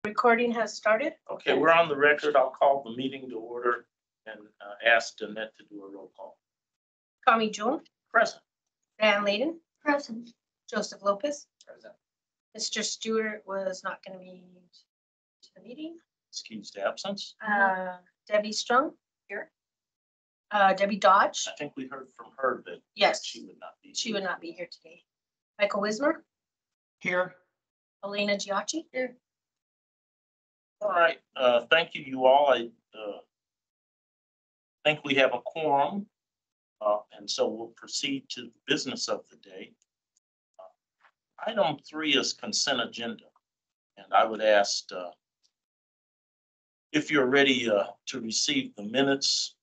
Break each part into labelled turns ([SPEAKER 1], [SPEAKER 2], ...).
[SPEAKER 1] Recording has started.
[SPEAKER 2] Okay, we're on the record. I'll call the meeting to order and ask Danette to do a roll call.
[SPEAKER 1] Tommy Jewell,
[SPEAKER 2] Present.
[SPEAKER 1] Dan Layden,
[SPEAKER 3] Present.
[SPEAKER 1] Joseph Lopez.
[SPEAKER 2] Present.
[SPEAKER 1] Mr. Stewart was not going to be to the meeting.
[SPEAKER 2] Excused absence.
[SPEAKER 1] Debbie Strong here. Debbie Dodge.
[SPEAKER 2] I think we heard from her that
[SPEAKER 1] Yes,
[SPEAKER 2] she would not be.
[SPEAKER 1] she would not be here today. Michael Wismer.
[SPEAKER 4] Here.
[SPEAKER 1] Elena Giacci. Here.
[SPEAKER 2] All right, thank you all. I think we have a quorum, and so we'll proceed to the business of the day. Item 3 is consent agenda, and I would ask if you're ready to receive the minutes.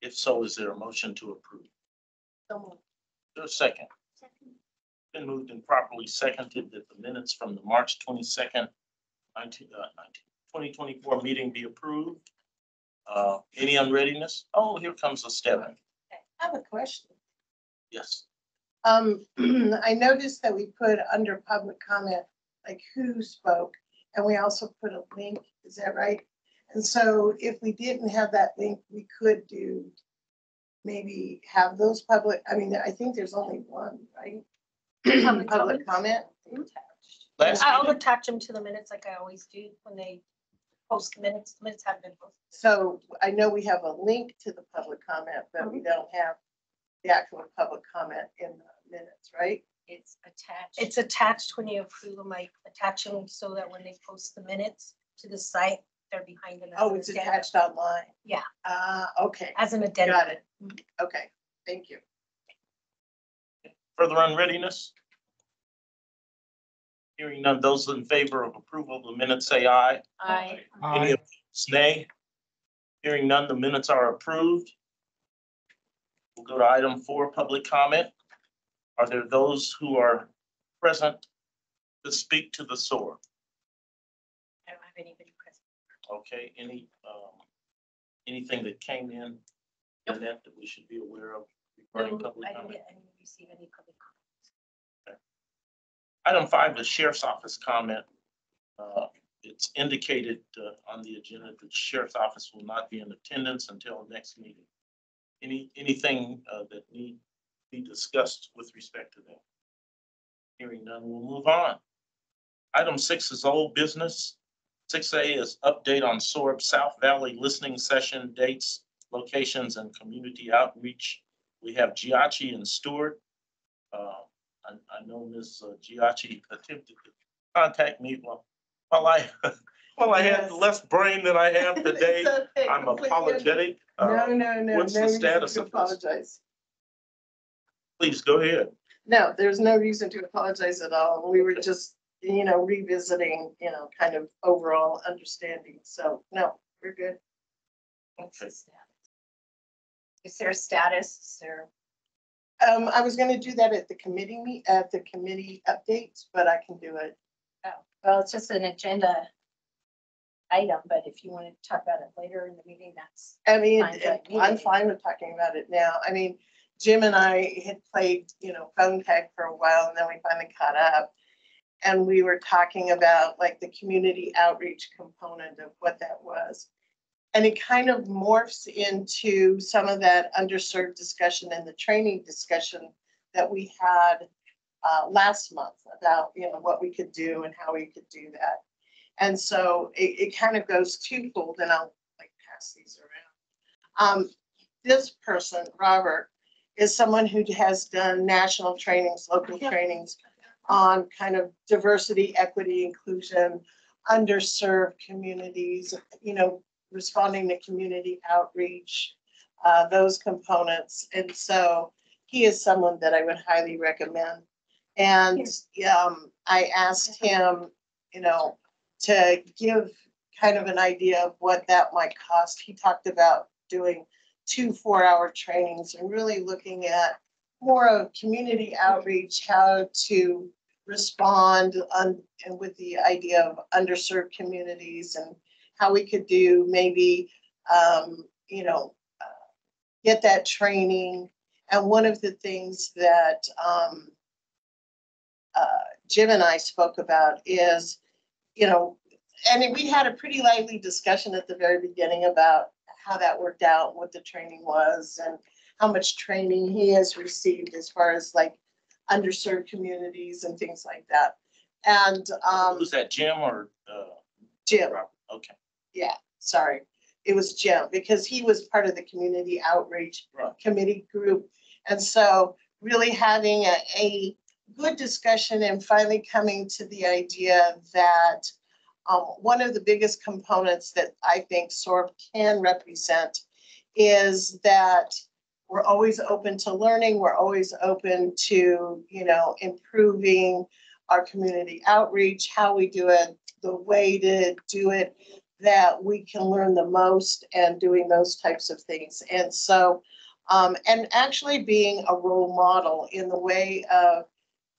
[SPEAKER 2] If so, is there a motion to approve?
[SPEAKER 1] So
[SPEAKER 2] There's a second.
[SPEAKER 3] Second.
[SPEAKER 2] Been moved and properly seconded that the minutes from the March 22nd, 2024 meeting be approved. Any unreadiness? Oh, here comes a step.
[SPEAKER 3] I have a question.
[SPEAKER 2] Yes.
[SPEAKER 3] I noticed that we put under public comment, like who spoke, and we also put a link, is that right? And so if we didn't have that link, we could do, maybe have those public, I mean, I think there's only one, right? Public comment.
[SPEAKER 2] Last
[SPEAKER 1] I'll
[SPEAKER 2] meeting,
[SPEAKER 1] attach them to the minutes like I always do when they post the minutes. The minutes have been posted.
[SPEAKER 3] So I know we have a link to the public comment, but we don't have the actual public comment in the minutes, right?
[SPEAKER 5] It's attached.
[SPEAKER 1] It's attached when you approve them. I attach them so that when they post the minutes to the site, they're behind them. as
[SPEAKER 3] Oh,
[SPEAKER 1] an
[SPEAKER 3] it's
[SPEAKER 1] addendum.
[SPEAKER 3] attached online.
[SPEAKER 1] Yeah.
[SPEAKER 3] Okay,
[SPEAKER 1] As an addendum.
[SPEAKER 3] got it. Okay, thank you.
[SPEAKER 2] further unreadiness? Hearing none, those in favor of approval of the minutes say aye.
[SPEAKER 1] I
[SPEAKER 2] Any opposed, nay? Hearing none, the minutes are approved. We'll go to item 4, public comment. Are there those who are present to speak to the SOARB?
[SPEAKER 1] don't have anybody present.
[SPEAKER 2] Okay, anything that came in that we should be aware of regarding
[SPEAKER 1] No,
[SPEAKER 2] public
[SPEAKER 1] I didn't
[SPEAKER 2] comment?
[SPEAKER 1] receive any public comments.
[SPEAKER 2] Item 5, the sheriff's office comment. It's indicated on the agenda that the sheriff's office will not be in attendance until next meeting. Anything that need be discussed with respect to that? Hearing none, we'll move on. Item 6 is old business. 6A is update on SOARB South Valley listening session dates, locations, and community outreach. We have Giacci and Stewart. I know Ms. Giacci attempted to contact me while I had less brain than I have today.
[SPEAKER 3] It's okay,
[SPEAKER 2] I'm
[SPEAKER 3] completely
[SPEAKER 2] apologetic.
[SPEAKER 3] No.
[SPEAKER 2] What's the
[SPEAKER 3] no reason
[SPEAKER 2] status
[SPEAKER 3] to
[SPEAKER 2] of this?
[SPEAKER 3] apologize.
[SPEAKER 2] Please go ahead.
[SPEAKER 3] No, there's no reason to apologize at all. We were just, revisiting, kind of overall understanding. So, no, we're good.
[SPEAKER 2] Okay.
[SPEAKER 5] Is there a status? Is there?
[SPEAKER 3] I was gonna do that at the committee updates, but I can do it.
[SPEAKER 5] Oh, well, it's just an agenda item, but if you want to talk about it later in the meeting, that's.
[SPEAKER 3] I mean,
[SPEAKER 5] Fine, but you
[SPEAKER 3] I'm
[SPEAKER 5] did.
[SPEAKER 3] fine with talking about it now. I mean, Jim and I had played, phone tag for a while, and then we finally caught up. And we were talking about like the community outreach component of what that was. And it kind of morphs into some of that underserved discussion and the training discussion that we had last month about, what we could do and how we could do that. And so it kind of goes twofold, and I'll pass these around. This person, Robert, is someone who has done national trainings, local trainings on kind of diversity, equity, inclusion, underserved communities, responding to community outreach, those components. And so he is someone that I would highly recommend. And I asked him, to give kind of an idea of what that might cost. He talked about doing 2 4-hour trainings and really looking at more of community outreach, how to respond and with the idea of underserved communities and how we could do maybe, get that training. And one of the things that Jim and I spoke about is you know, and we had a pretty lively discussion at the very beginning about how that worked out, what the training was, and how much training he has received as far as like underserved communities and things like that. And
[SPEAKER 2] Was that Jim or?
[SPEAKER 3] Jim,
[SPEAKER 2] Robert? Okay.
[SPEAKER 3] yeah, sorry, it was Jim, because he was part of the community outreach
[SPEAKER 2] Right.
[SPEAKER 3] committee group. And so really having a good discussion and finally coming to the idea that one of the biggest components that I think SOARB can represent is that we're always open to learning. We're always open to, you know, improving our community outreach, how we do it, the way to do it, that we can learn the most and doing those types of things. And so, and actually being a role model in the way of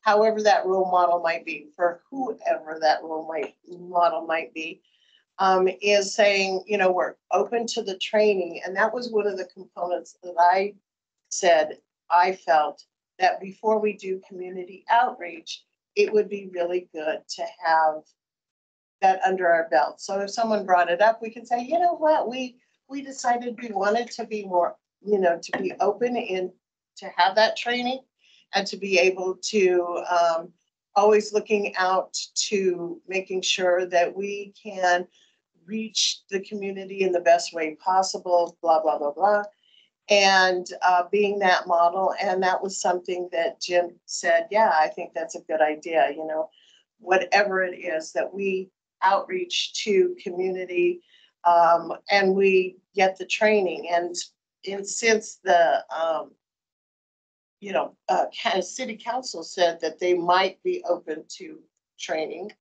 [SPEAKER 3] however that role model might be, for whoever that model might be, is saying, you know, we're open to the training. And that was one of the components that I said, I felt that before we do community outreach, it would be really good to have that under our belt. So if someone brought it up, we can say, you know what, we decided we wanted to be more, you know, to be open in, to have that training, and to be able to always looking out to making sure that we can reach the community in the best way possible, blah, blah, blah, blah. And being that model. And that was something that Jim said, yeah, I think that's a good idea, you know, whatever it is that we outreach to community and we get the training. And since the, you know, city council said that they might be open to training.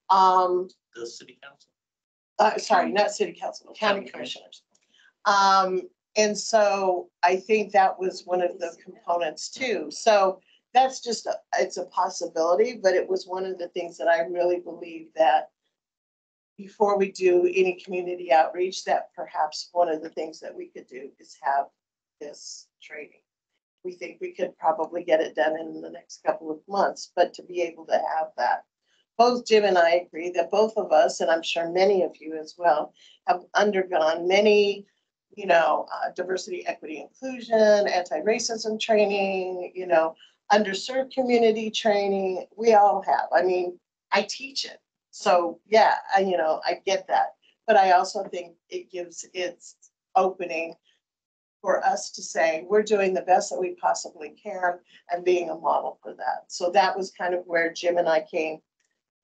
[SPEAKER 2] The city council?
[SPEAKER 3] Sorry, not city council, county commissioners. And so I think that was one of the components too. So that's just, it's a possibility, but it was one of the things that I really believe that before we do any community outreach, that perhaps one of the things that we could do is have this training. We think we could probably get it done in the next couple of months, but to be able to have that. Both Jim and I agree that both of us, and I'm sure many of you as well, have undergone many, you know, diversity, equity, inclusion, anti-racism training, you know, underserved community training. We all have. I mean, I teach it. So yeah, you know, I get that. But I also think it gives its opening for us to say, we're doing the best that we possibly can and being a model for that. So that was kind of where Jim and I came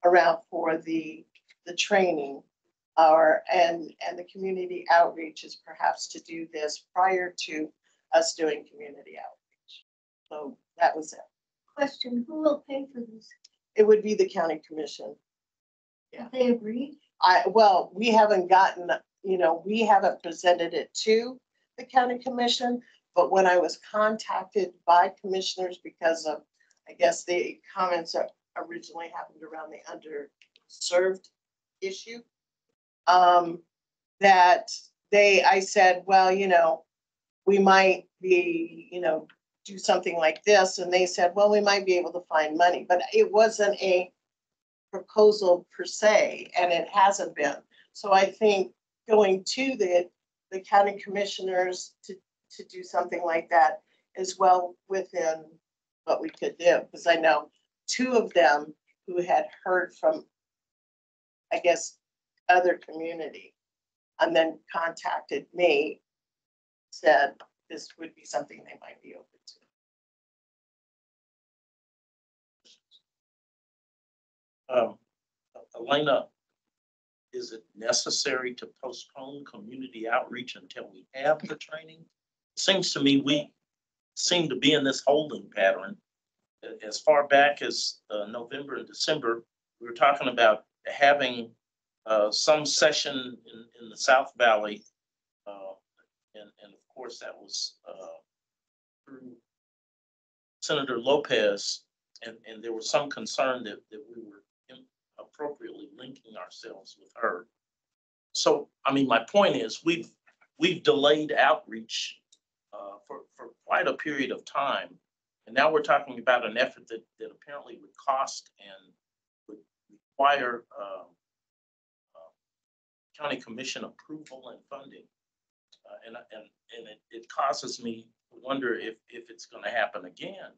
[SPEAKER 3] around for the training. And the community outreach is perhaps to do this prior to us doing community outreach. So that was it.
[SPEAKER 5] Question, who will pay for this?
[SPEAKER 3] It would be the county commission. Yeah.
[SPEAKER 5] Have they agreed?
[SPEAKER 3] Well, we haven't gotten, you know, we haven't presented it to the county commission, but when I was contacted by commissioners because of, I guess the comments that originally happened around the underserved issue, that I said, well, you know, we might be, you know, do something like this. And they said, well, we might be able to find money, but it wasn't a proposal per se, and it hasn't been. So I think going to the county commissioners to do something like that is well within what we could do. Because I know two of them who had heard from, I guess, other community and then contacted me, said this would be something they might be open to.
[SPEAKER 2] Elena, is it necessary to postpone community outreach until we have the training? It seems to me we seem to be in this holding pattern. As far back as November and December, we were talking about having some session in the South Valley. And of course, that was through Senator Lopez. And there was some concern that we were appropriately linking ourselves with her. So, I mean, my point is we've delayed outreach for quite a period of time. And now we're talking about an effort that apparently would cost and would require county commission approval and funding. And it causes me to wonder if it's going to happen again,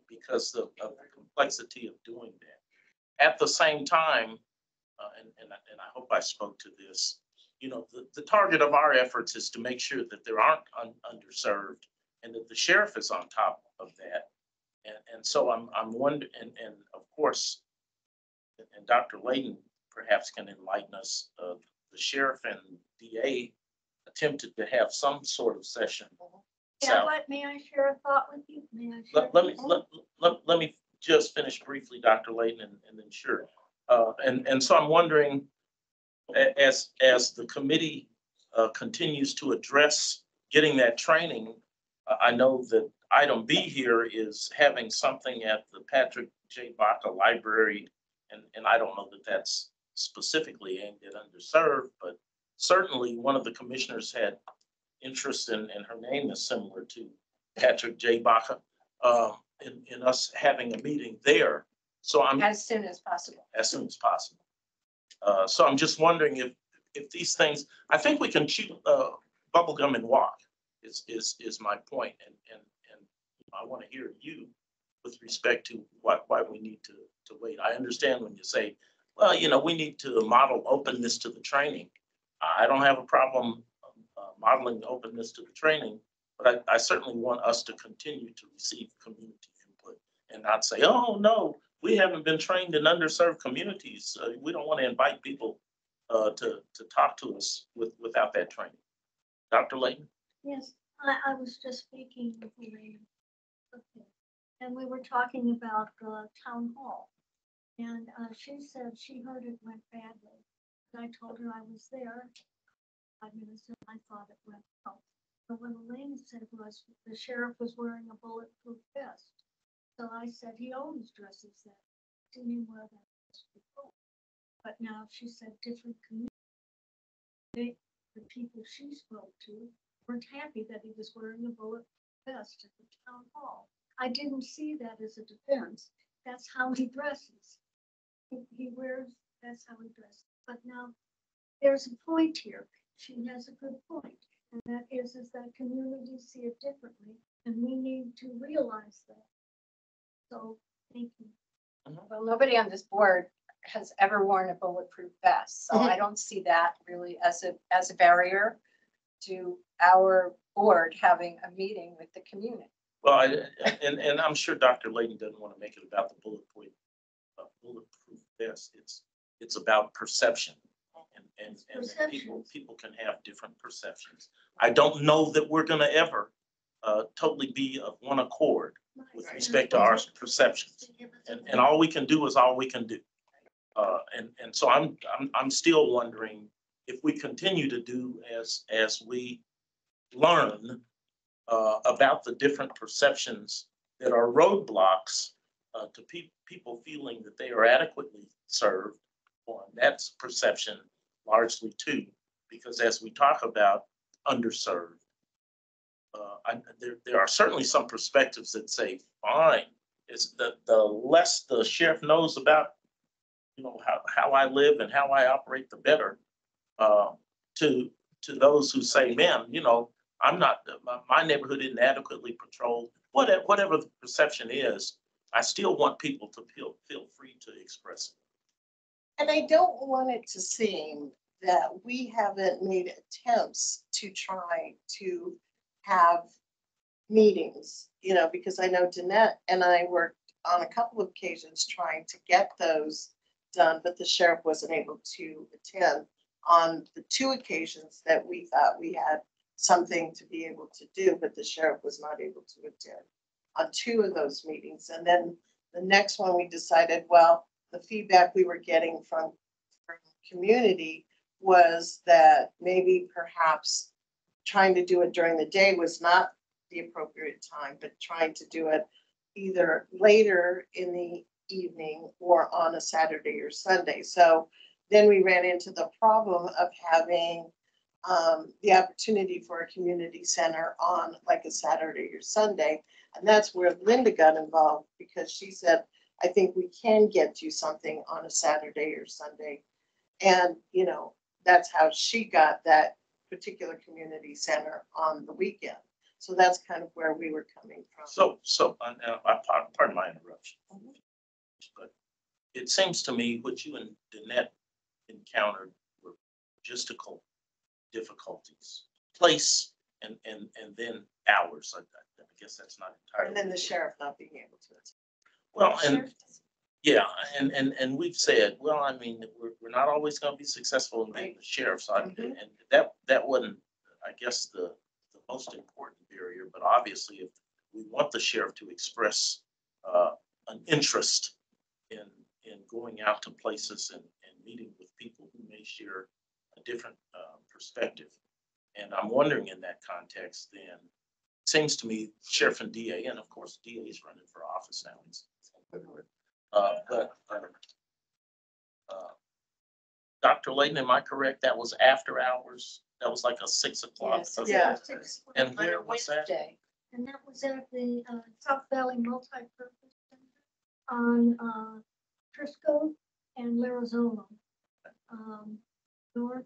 [SPEAKER 2] because of the complexity of doing that. At the same time, and I hope I spoke to this, you know, the target of our efforts is to make sure that there aren't underserved and that the sheriff is on top of that. And so I'm wondering, and of course, and Dr. Layden perhaps can enlighten us, the sheriff and DA attempted to have some sort of session.
[SPEAKER 4] Yeah, what, may I share a thought with you? May I share?
[SPEAKER 2] Let me just finish briefly, Dr. Layden, and then sure. And so I'm wondering, as the committee continues to address getting that training, I know that item B here is having something at the Patrick J. Baca Library, and I don't know that that's specifically aimed at underserved, but certainly one of the commissioners had interest in, and her name is similar to Patrick J. Baca, in us having a meeting there. So I'm
[SPEAKER 5] As soon as possible.
[SPEAKER 2] as soon as possible. So I'm just wondering if these things, I think we can chew bubble gum and walk is my point. And I want to hear you with respect to why we need to wait. I understand when you say, well, you know, we need to model openness to the training. I don't have a problem modeling the openness to the training, but I certainly want us to continue to receive community input and not say, oh, no, we haven't been trained in underserved communities. We don't want to invite people to talk to us without that training. Dr. Layton?
[SPEAKER 4] Yes, I was just speaking with the lady. Okay. And we were talking about the town hall. And she said she heard it went badly. I told her I was there 5 minutes and I thought it went well. But what Elaine said was the sheriff was wearing a bulletproof vest. So I said he always dresses that. Didn't wear that vest before. But now she said different communities. The people she spoke to weren't happy that he was wearing a bulletproof vest at the town hall. I didn't see that as a defense. That's how he dresses. He wears, that's how he dresses. But now there's a point here. She has a good point. And that is that communities see it differently. And we need to realize that. So thank you.
[SPEAKER 5] Well, nobody on this board has ever worn a bulletproof vest, so I don't see that really as a barrier to our board having a meeting with the community.
[SPEAKER 2] Well, and I'm sure Dr. Layton doesn't want to make it about the bulletproof vest. It's about perception, and people can have different perceptions. I don't know that we're going to ever totally be of one accord with respect to our perceptions, and all we can do is all we can do. And so I'm still wondering if we continue to do as we learn about the different perceptions that are roadblocks to people feeling that they are adequately served. One, that's perception largely too, because as we talk about underserved, there are certainly some perspectives that say, fine, it's the less the sheriff knows about, you know, how I live and how I operate, the better. To those who say, man, you know, I'm not, my neighborhood isn't adequately patrolled. Whatever the perception is, I still want people to feel free to express it.
[SPEAKER 3] And I don't want it to seem that we haven't made attempts to try to have meetings, you know, because I know Danette and I worked on a couple of occasions trying to get those done, but the sheriff wasn't able to attend on the 2 occasions that we thought we had something to be able to do, but the sheriff was not able to attend on 2 of those meetings. And then the next one we decided, well, the feedback we were getting from community was that maybe perhaps trying to do it during the day was not the appropriate time, but trying to do it either later in the evening or on a Saturday or Sunday. So then we ran into the problem of having the opportunity for a community center on like a Saturday or Sunday. And that's where Linda got involved, because she said, I think we can get you something on a Saturday or Sunday. And, you know, that's how she got that particular community center on the weekend. So that's kind of where we were coming from.
[SPEAKER 2] So, pardon my interruption. But it seems to me what you and Danette encountered were logistical difficulties, place and then hours. I guess that's not entirely.
[SPEAKER 3] And then the sheriff not being able to.
[SPEAKER 2] Well, and yeah, and we've said, well, I mean, we're not always going to be successful in being the sheriff. So and that wasn't, I guess, the most important barrier. But obviously, if we want the sheriff to express an interest in going out to places and meeting with people who may share a different perspective. And I'm wondering in that context, then, it seems to me sheriff and DA, and of course, DA is running for office now. Dr. Layton, am I correct? That was after hours? That was like a 6 o'clock?
[SPEAKER 5] Yes.
[SPEAKER 2] Okay.
[SPEAKER 3] Yeah.
[SPEAKER 2] And where was that?
[SPEAKER 5] Wednesday.
[SPEAKER 4] And that was at the South Valley Multipurpose Center on Trisco and Larazola, north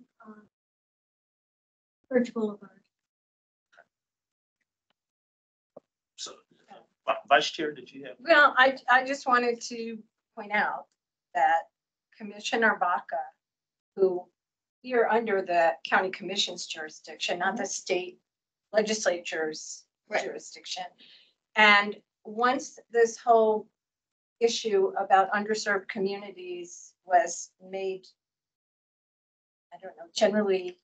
[SPEAKER 4] Bridge Boulevard.
[SPEAKER 2] So, Vice Chair, did you have?
[SPEAKER 5] Well, I just wanted to point out that Commissioner Baca, who you're under the county commission's jurisdiction, not the state legislature's jurisdiction. And once this whole issue about underserved communities was made, I don't know, generally,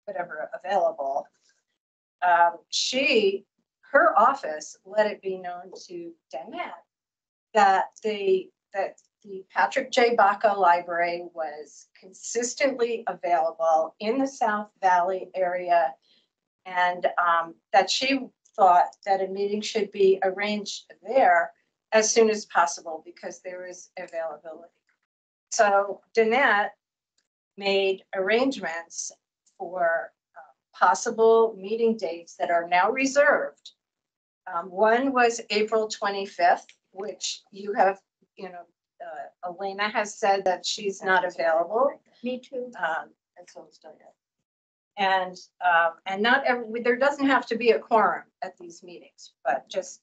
[SPEAKER 5] whatever, available, her office let it be known to Danette that the Patrick J. Baca Library was consistently available in the South Valley area, and that she thought that a meeting should be arranged there as soon as possible because there is availability. So Danette made arrangements for possible meeting dates that are now reserved. One was April 25th, which you have, Elena has said that she's not available.
[SPEAKER 4] Me too.
[SPEAKER 5] And so it's done yet. And not every, there doesn't have to be a quorum at these meetings, but just,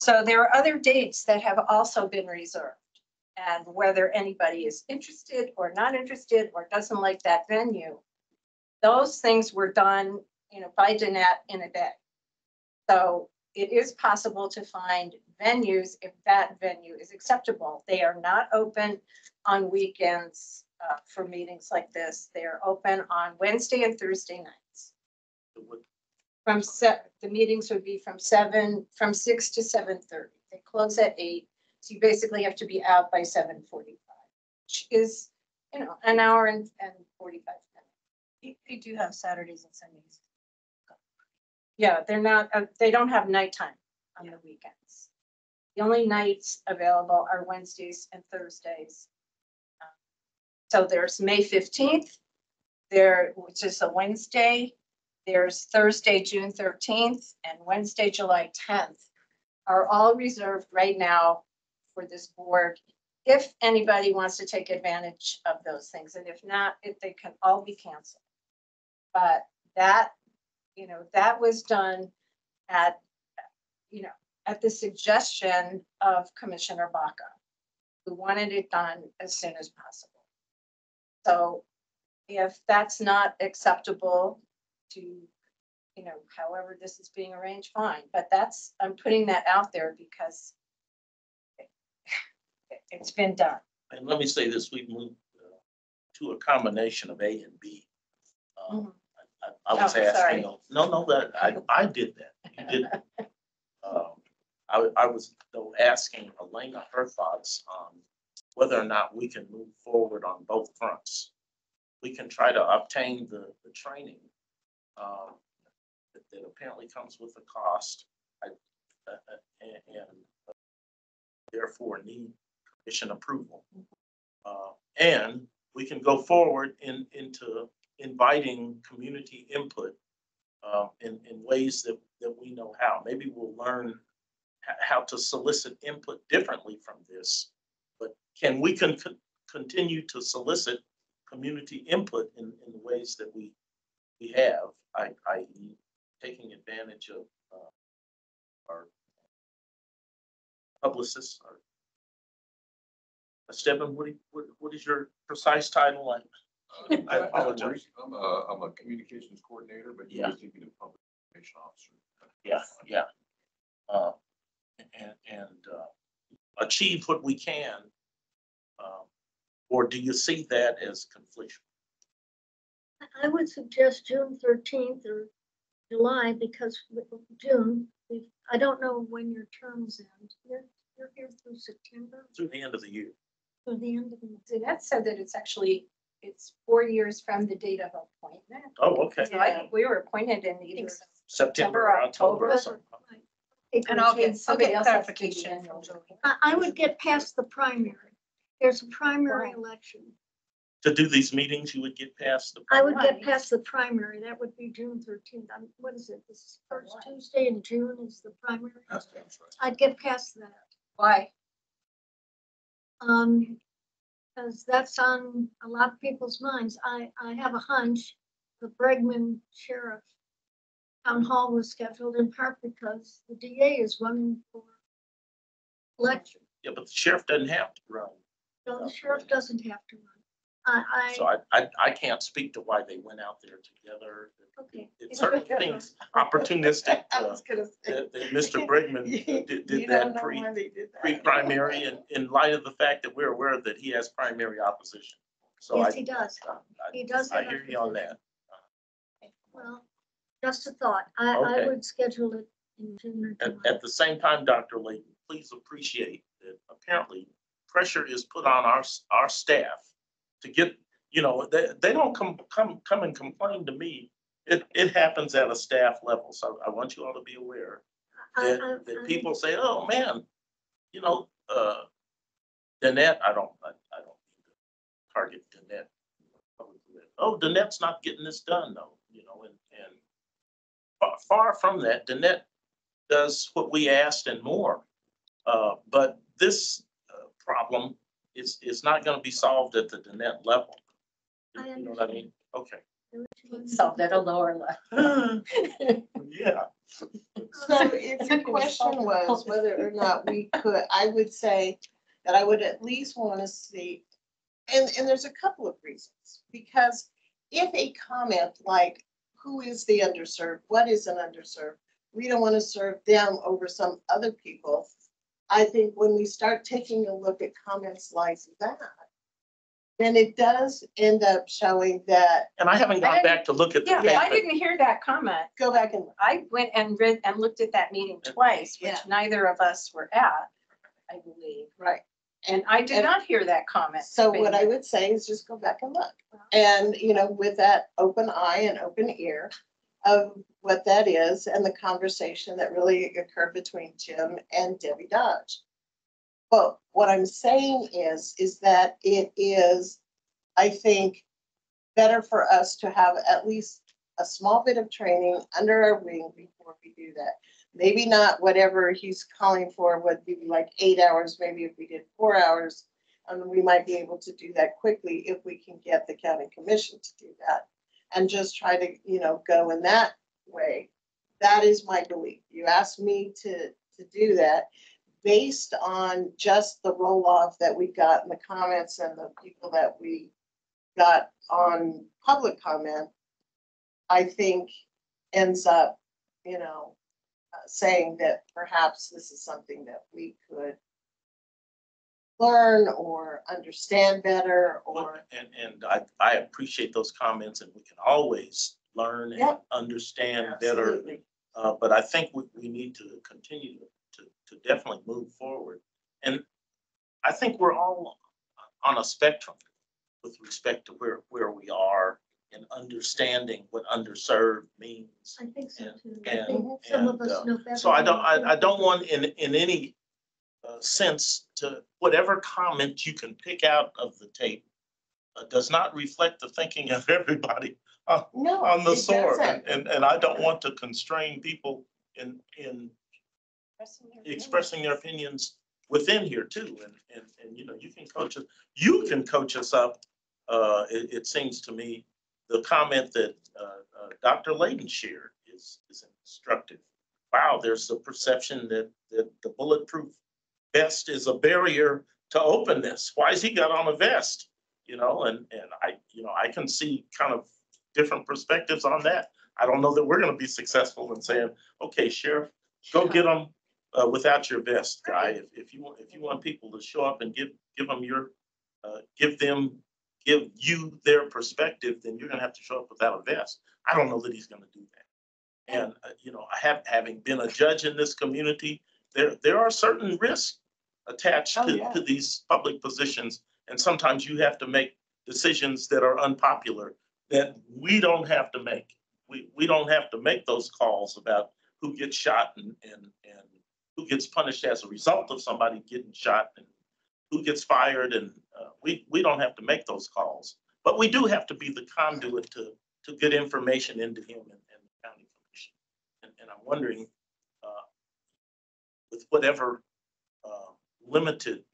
[SPEAKER 5] so there are other dates that have also been reserved. And whether anybody is interested or not interested or doesn't like that venue, those things were done, by Danette in a day. So it is possible to find venues if that venue is acceptable. They are not open on weekends for meetings like this. They are open on Wednesday and Thursday nights. The meetings would be from 6 to 7:30. They close at 8. So you basically have to be out by 7:45, which is, an hour and 45 minutes.
[SPEAKER 1] They do have Saturdays and Sundays.
[SPEAKER 5] Yeah, they don't have nighttime on the weekends. The only nights available are Wednesdays and Thursdays. So there's May 15th, which is a Wednesday. There's Thursday, June 13th, and Wednesday, July 10th are all reserved right now for this board. If anybody wants to take advantage of those things, and if not, they can all be canceled. But that was done at the suggestion of Commissioner Baca, who wanted it done as soon as possible. So if that's not acceptable to, however this is being arranged, fine. But I'm putting that out there because it's been done.
[SPEAKER 2] And let me say this, we've moved to a combination of A and B. I was asking, that I did that. You didn't. I was though asking Elena her thoughts on whether or not we can move forward on both fronts. We can try to obtain the training that apparently comes with a cost, and therefore need commission approval. And we can go forward into inviting community input in ways that we know how. Maybe we'll learn how to solicit input differently from this, but can we continue to solicit community input in the ways that we have, i.e. taking advantage of our publicists. Stephen, what is your precise title? I apologize.
[SPEAKER 6] I'm a communications coordinator, but
[SPEAKER 2] Yeah.
[SPEAKER 6] you're thinking of public information officer.
[SPEAKER 2] Yeah. And achieve what we can, or do you see that as confliction?
[SPEAKER 4] I would suggest June 13th or July, because with June, I don't know when your terms end. You're here through September,
[SPEAKER 2] Through the end of the year.
[SPEAKER 4] through the end of the year.
[SPEAKER 5] So that's so that it's 4 years from the date of appointment.
[SPEAKER 2] Oh, okay.
[SPEAKER 5] So I think we were appointed in either
[SPEAKER 1] so.
[SPEAKER 2] September, or October.
[SPEAKER 5] October.
[SPEAKER 2] Or something.
[SPEAKER 1] And I'll get
[SPEAKER 5] Somebody else has to be
[SPEAKER 1] clarification
[SPEAKER 5] the
[SPEAKER 1] from Joey.
[SPEAKER 4] I would get past the primary. There's a primary election.
[SPEAKER 2] To do these meetings, you would get past the.
[SPEAKER 4] I would get
[SPEAKER 5] Right.
[SPEAKER 4] past the primary. That would be June 13th. What is it? This first Tuesday in June is the primary.
[SPEAKER 6] That's right.
[SPEAKER 4] I'd get past that.
[SPEAKER 5] Why?
[SPEAKER 4] Because that's on a lot of people's minds. I have a hunch the Bregman Sheriff Town Hall was scheduled in part because the DA is running for election.
[SPEAKER 2] Yeah, but the sheriff doesn't have to run.
[SPEAKER 4] No, the sheriff doesn't have to run.
[SPEAKER 2] So I can't speak to why they went out there together.
[SPEAKER 4] Okay.
[SPEAKER 2] It certainly seems opportunistic
[SPEAKER 3] I was gonna say.
[SPEAKER 2] that Mr. Brigman
[SPEAKER 3] You
[SPEAKER 2] did
[SPEAKER 3] don't
[SPEAKER 2] that
[SPEAKER 3] know why they did that.
[SPEAKER 2] pre-primary and in light of the fact that we're aware that he has primary opposition. So
[SPEAKER 4] Yes,
[SPEAKER 2] I-
[SPEAKER 4] he does.
[SPEAKER 2] I-
[SPEAKER 4] He does
[SPEAKER 2] I
[SPEAKER 4] have
[SPEAKER 2] hear you on
[SPEAKER 4] opposition.
[SPEAKER 2] that.
[SPEAKER 4] Well, just a thought. I
[SPEAKER 2] Okay.
[SPEAKER 4] would schedule it in June or July.
[SPEAKER 2] At the same time, Dr. Layton, please appreciate that apparently pressure is put on our staff to get, they don't come and complain to me. It happens at a staff level. So I want you all to be aware that people say, oh, man, Danette, I don't target Danette. Oh, Danette's not getting this done though, and far from that, Danette does what we asked and more. But this problem is not going to be solved at the Danette level. You know what I mean? Okay.
[SPEAKER 5] Solved at a lower level.
[SPEAKER 2] Yeah.
[SPEAKER 3] So if your question was whether or not we could, I would say that I would at least want to see, and there's a couple of reasons. Because if a comment like, who is the underserved, what is an underserved, we don't want to serve them over some other people. I think when we start taking a look at comments like that, then it does end up showing that,
[SPEAKER 2] And I haven't gone back to look at the.
[SPEAKER 5] Yeah,
[SPEAKER 2] tape,
[SPEAKER 5] I
[SPEAKER 2] but-
[SPEAKER 5] didn't hear that comment.
[SPEAKER 3] go back and,
[SPEAKER 5] I went and read and looked at that meeting twice, which
[SPEAKER 3] Yeah.
[SPEAKER 5] neither of us were at, I believe.
[SPEAKER 3] right.
[SPEAKER 5] And I did
[SPEAKER 3] And-
[SPEAKER 5] not hear that comment.
[SPEAKER 3] So what I would say is just go back and look. And, with that open eye and open ear of what that is and the conversation that really occurred between Jim and Debbie Dodge. But what I'm saying is that it is, I think, better for us to have at least a small bit of training under our wing before we do that. Maybe not whatever he's calling for would be like 8 hours, maybe if we did 4 hours. We might be able to do that quickly if we can get the county commission to do that. And just try to, go in that way. That is my belief. You asked me to do that based on just the roll off that we got in the comments and the people that we got on public comment, I think ends up, saying that perhaps this is something that we could learn or understand better or.
[SPEAKER 2] And I appreciate those comments, and we can always learn and
[SPEAKER 3] Yep.
[SPEAKER 2] understand better.
[SPEAKER 3] Absolutely.
[SPEAKER 2] But I think we need to continue to definitely move forward. And I think we're all on a spectrum with respect to where we are in understanding what underserved means.
[SPEAKER 4] I think so too. I
[SPEAKER 2] And-
[SPEAKER 4] think some of
[SPEAKER 2] and,
[SPEAKER 4] us know better.
[SPEAKER 2] So I
[SPEAKER 4] than
[SPEAKER 2] don't want in any sense to, whatever comment you can pick out of the tape does not reflect the thinking of everybody
[SPEAKER 3] No,
[SPEAKER 2] on the
[SPEAKER 3] it
[SPEAKER 2] SOARB.
[SPEAKER 3] doesn't.
[SPEAKER 2] And I don't want to constrain people in expressing their opinions within here too. And you can coach us. You can coach us up. It seems to me, the comment that Dr. Layden shared is instructive. Wow, there's a perception that the bulletproof vest is a barrier to openness. Why has he got on a vest? And I can see kind of different perspectives on that. I don't know that we're going to be successful in saying, okay, Sheriff, go get them without your vest, guy. If you want people to show up and give you their perspective, then you're going to have to show up without a vest. I don't know that he's going to do that. And having been a judge in this community, there are certain risks attached to these public positions, and sometimes you have to make decisions that are unpopular that we don't have to make. We don't have to make those calls about who gets shot and who gets punished as a result of somebody getting shot and who gets fired. And we don't have to make those calls, but we do have to be the conduit to get information into him and the county commission. And I'm wondering, with whatever limited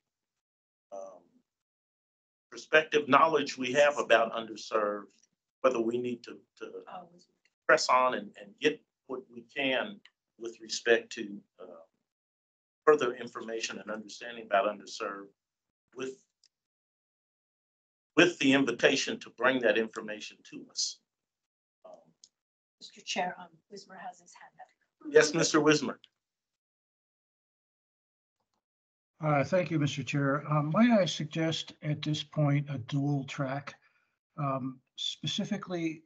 [SPEAKER 2] perspective knowledge we have about underserved, whether we need to press on and get what we can with respect to further information and understanding about underserved, with the invitation to bring that information to us.
[SPEAKER 5] Mr. Chair, Wismer has his hand up.
[SPEAKER 2] Yes, Mr. Wismer.
[SPEAKER 7] Thank you, Mr. Chair. Might I suggest at this point a dual track? Specifically,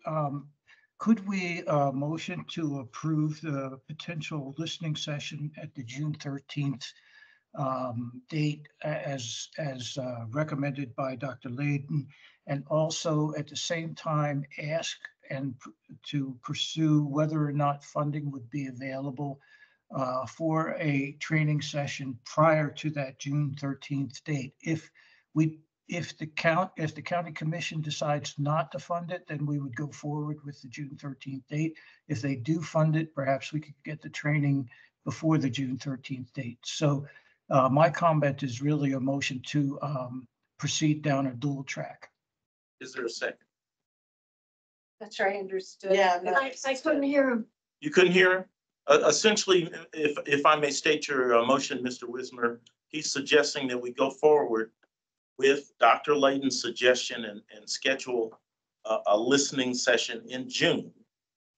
[SPEAKER 7] could we motion to approve the potential listening session at the June 13th date as recommended by Dr. Layden, and also at the same time ask and to pursue whether or not funding would be available for a training session prior to that June 13th date. If the county commission decides not to fund it, then we would go forward with the June 13th date. If they do fund it, perhaps we could get the training before the June 13th date. So my comment is really a motion to proceed down a dual track.
[SPEAKER 2] Is there a second?
[SPEAKER 5] That's right, understood.
[SPEAKER 3] Yeah,
[SPEAKER 4] I couldn't hear him.
[SPEAKER 2] You couldn't hear him? Essentially, if I may state your motion, Mr. Wismer, he's suggesting that we go forward with Dr. Layden's suggestion and schedule a listening session in June.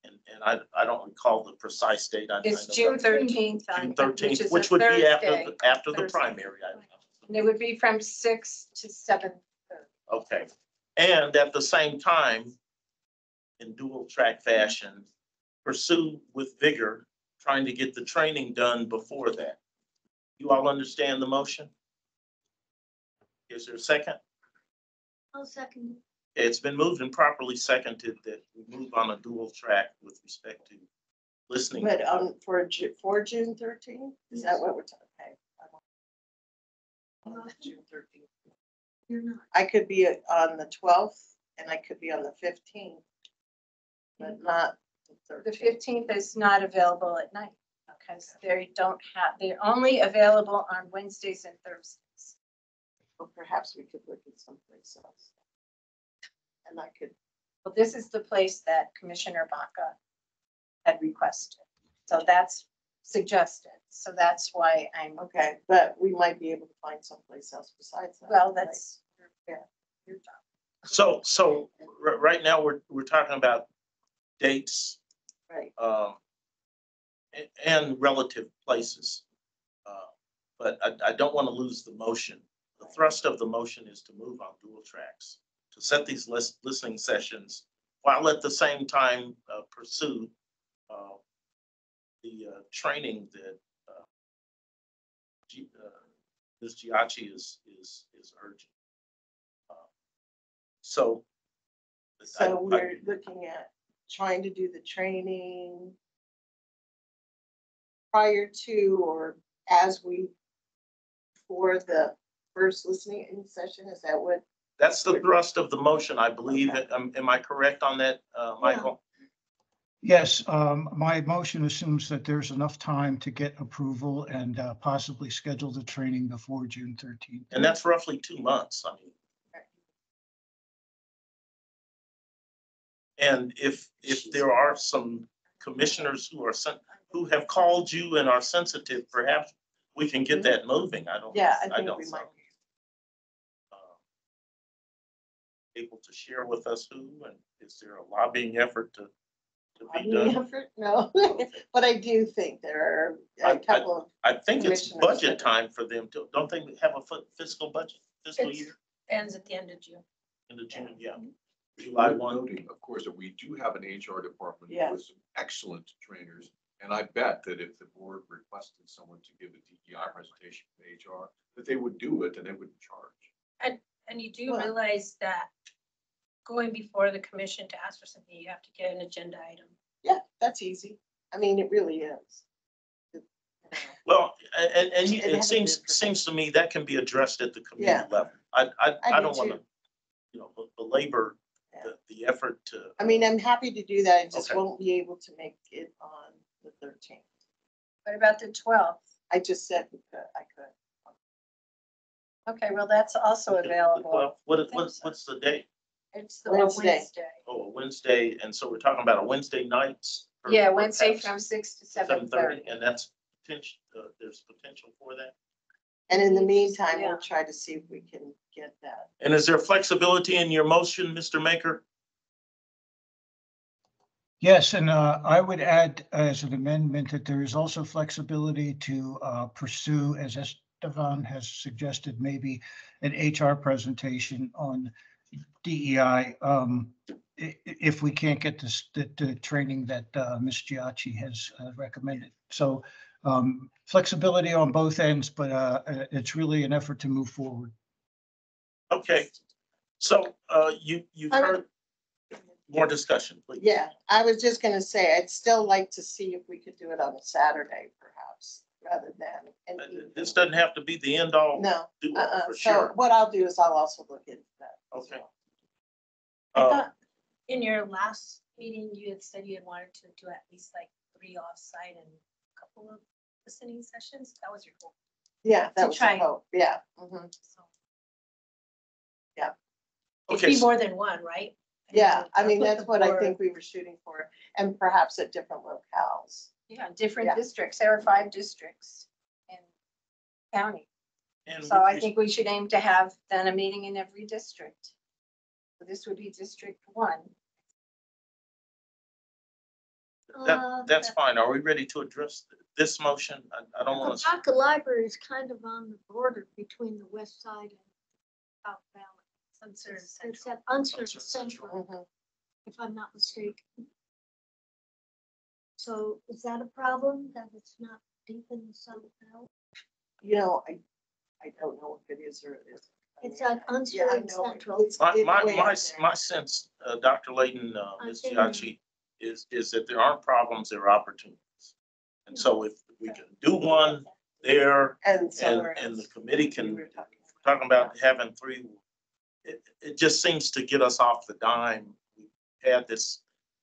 [SPEAKER 2] And I don't recall the precise date.
[SPEAKER 5] It's June 13th.
[SPEAKER 2] June 13th, which
[SPEAKER 5] a
[SPEAKER 2] would be
[SPEAKER 5] Thursday.
[SPEAKER 2] after the
[SPEAKER 5] Thursday.
[SPEAKER 2] primary.
[SPEAKER 5] And it would be from 6 to 7:30.
[SPEAKER 2] Okay. And at the same time, in dual track fashion, pursue with vigor trying to get the training done before that. You all understand the motion? Is there a second?
[SPEAKER 4] I'll second it.
[SPEAKER 2] It's been moved and properly seconded that we move on a dual track with respect to listening.
[SPEAKER 3] But for June 13th, is that what we're talking? Okay. June 13th.
[SPEAKER 4] You're not.
[SPEAKER 3] I could be on the 12th and I could be on the 15th, but not the
[SPEAKER 5] The
[SPEAKER 3] 13th.
[SPEAKER 5] 15th is not available at night because they're only available on Wednesdays and Thursdays.
[SPEAKER 3] Well, perhaps we could look at someplace else. And I could,
[SPEAKER 5] Well, this is the place that Commissioner Baca had requested. So that's suggested. So that's why I'm,
[SPEAKER 3] okay, but we might be able to find someplace else besides that.
[SPEAKER 5] well, that's, yeah, your job.
[SPEAKER 2] So right now we're talking about dates
[SPEAKER 3] Right.
[SPEAKER 2] and relative places. But I don't want to lose the motion. The thrust of the motion is to move on dual tracks, to set these listening sessions while at the same time pursue the training that Ms. Giacci is urging. So
[SPEAKER 3] We're looking at trying to do the training prior to or as we, for the first listening session, is that what?
[SPEAKER 2] that's the thrust of the motion, I believe.
[SPEAKER 3] Okay.
[SPEAKER 2] Am I correct on that, Michael?
[SPEAKER 7] Yes, my motion assumes that there's enough time to get approval and possibly schedule the training before June 13th.
[SPEAKER 2] And that's roughly 2 months, I mean. And if there are some commissioners who have called you and are sensitive, perhaps we can get that moving. I don't.
[SPEAKER 3] Yeah, I think
[SPEAKER 2] don't
[SPEAKER 3] we
[SPEAKER 2] know.
[SPEAKER 3] might.
[SPEAKER 2] Able to share with us who, and is there a lobbying effort to be
[SPEAKER 3] Lobbying
[SPEAKER 2] done?
[SPEAKER 3] effort? No, but I do think there are a couple of,
[SPEAKER 2] I think it's
[SPEAKER 3] Commissioners.
[SPEAKER 2] budget time for them to, don't they have a fiscal budget, fiscal
[SPEAKER 1] It's-
[SPEAKER 2] year
[SPEAKER 1] Ends at the end of June.
[SPEAKER 2] in the June, yeah. July
[SPEAKER 6] Worth
[SPEAKER 2] 1.
[SPEAKER 6] noting, of course, that we do have an HR department
[SPEAKER 3] Yeah.
[SPEAKER 6] with some excellent trainers. And I bet that if the board requested someone to give a DEI presentation to HR, that they would do it and they wouldn't charge.
[SPEAKER 1] And you do
[SPEAKER 3] Well-
[SPEAKER 1] realize that going before the commission to ask for something, you have to get an agenda item.
[SPEAKER 3] yeah, that's easy. I mean, it really is.
[SPEAKER 2] Well, and
[SPEAKER 3] It
[SPEAKER 2] it
[SPEAKER 3] hasn't
[SPEAKER 2] seems,
[SPEAKER 3] been
[SPEAKER 2] seems to me that can be addressed at the committee
[SPEAKER 3] Yeah.
[SPEAKER 2] level. I
[SPEAKER 3] I do
[SPEAKER 2] don't want to,
[SPEAKER 3] too.
[SPEAKER 2] belabor
[SPEAKER 3] Yeah.
[SPEAKER 2] the effort to.
[SPEAKER 3] I mean, I'm happy to do that. I just
[SPEAKER 2] Okay.
[SPEAKER 3] won't be able to make it on the 13th.
[SPEAKER 5] What about the 12th?
[SPEAKER 3] I just said I could.
[SPEAKER 5] Okay, well, that's also available.
[SPEAKER 2] Well, what's the date?
[SPEAKER 5] It's the
[SPEAKER 3] Wednesday.
[SPEAKER 5] Wednesday.
[SPEAKER 2] Oh, a Wednesday, and so we're talking about a Wednesday nights? for
[SPEAKER 5] Yeah,
[SPEAKER 2] work
[SPEAKER 5] Wednesday
[SPEAKER 2] hours,
[SPEAKER 5] from 6 to 7:30.
[SPEAKER 2] and that's potential, there's potential for that.
[SPEAKER 3] And in the meantime,
[SPEAKER 5] Yeah.
[SPEAKER 3] we'll try to see if we can get that.
[SPEAKER 2] And is there flexibility in your motion, Mr. Maker?
[SPEAKER 7] Yes, and I would add as an amendment that there is also flexibility to pursue, as Estevan has suggested, maybe an HR presentation on DEI. If we can't get the training that Ms. Giacci has recommended. So flexibility on both ends, but it's really an effort to move forward.
[SPEAKER 2] Okay, so you've
[SPEAKER 3] I
[SPEAKER 2] heard more discussion, please.
[SPEAKER 3] Yeah, I was just gonna say, I'd still like to see if we could do it on a Saturday perhaps, rather than an evening.
[SPEAKER 2] This doesn't have to be the end all
[SPEAKER 3] No,
[SPEAKER 2] do all for
[SPEAKER 3] so
[SPEAKER 2] sure.
[SPEAKER 3] what I'll do is I'll also look into that. as
[SPEAKER 2] Okay.
[SPEAKER 3] well.
[SPEAKER 1] I
[SPEAKER 2] Uh,
[SPEAKER 1] thought in your last meeting, you had said you had wanted to do at least like 3 off-site and a couple of listening sessions. That was your goal.
[SPEAKER 3] Yeah, that
[SPEAKER 5] To
[SPEAKER 3] was the
[SPEAKER 5] try.
[SPEAKER 3] hope, yeah. Mhm.
[SPEAKER 1] So
[SPEAKER 2] Okay,
[SPEAKER 1] it'd be
[SPEAKER 2] so-
[SPEAKER 1] more than one, right?
[SPEAKER 3] Yeah, I mean,
[SPEAKER 1] Put
[SPEAKER 3] that's
[SPEAKER 1] the
[SPEAKER 3] what I
[SPEAKER 1] board-
[SPEAKER 3] think we were shooting for, and perhaps at different locales.
[SPEAKER 5] Yeah, different
[SPEAKER 3] Yeah.
[SPEAKER 5] districts. There are 5 districts in county.
[SPEAKER 2] and
[SPEAKER 5] So I
[SPEAKER 2] we-
[SPEAKER 5] think we should aim to have then a meeting in every district. So this would be District 1.
[SPEAKER 2] That's fine. Are we ready to address this motion? I don't want
[SPEAKER 4] The
[SPEAKER 2] to.
[SPEAKER 4] Baca Library is kind of on the border between the west side and South Valley.
[SPEAKER 1] Unserved
[SPEAKER 4] It's
[SPEAKER 1] Central.
[SPEAKER 4] at unserved
[SPEAKER 2] Unserved Central.
[SPEAKER 4] central,
[SPEAKER 3] Mhm.
[SPEAKER 4] if I'm not mistaken. So is that a problem that it's not deep in the South Valley?
[SPEAKER 3] You know, I don't know if it is or it isn't. I
[SPEAKER 4] It's
[SPEAKER 3] mean,
[SPEAKER 4] at
[SPEAKER 3] yeah, I
[SPEAKER 4] unserved
[SPEAKER 3] know
[SPEAKER 4] central.
[SPEAKER 3] it's-
[SPEAKER 2] My,
[SPEAKER 3] it's
[SPEAKER 2] my,
[SPEAKER 3] way
[SPEAKER 2] my,
[SPEAKER 3] out there.
[SPEAKER 2] my sense, Dr. Layton, Ms.
[SPEAKER 4] think-
[SPEAKER 2] Giacci, is that there aren't problems, there are opportunities. And so if we can do one there
[SPEAKER 3] And somewhere
[SPEAKER 2] and the
[SPEAKER 3] else.
[SPEAKER 2] committee
[SPEAKER 3] We
[SPEAKER 2] can,
[SPEAKER 3] were talking about.
[SPEAKER 2] talking about having 3, it just seems to get us off the dime. We had this,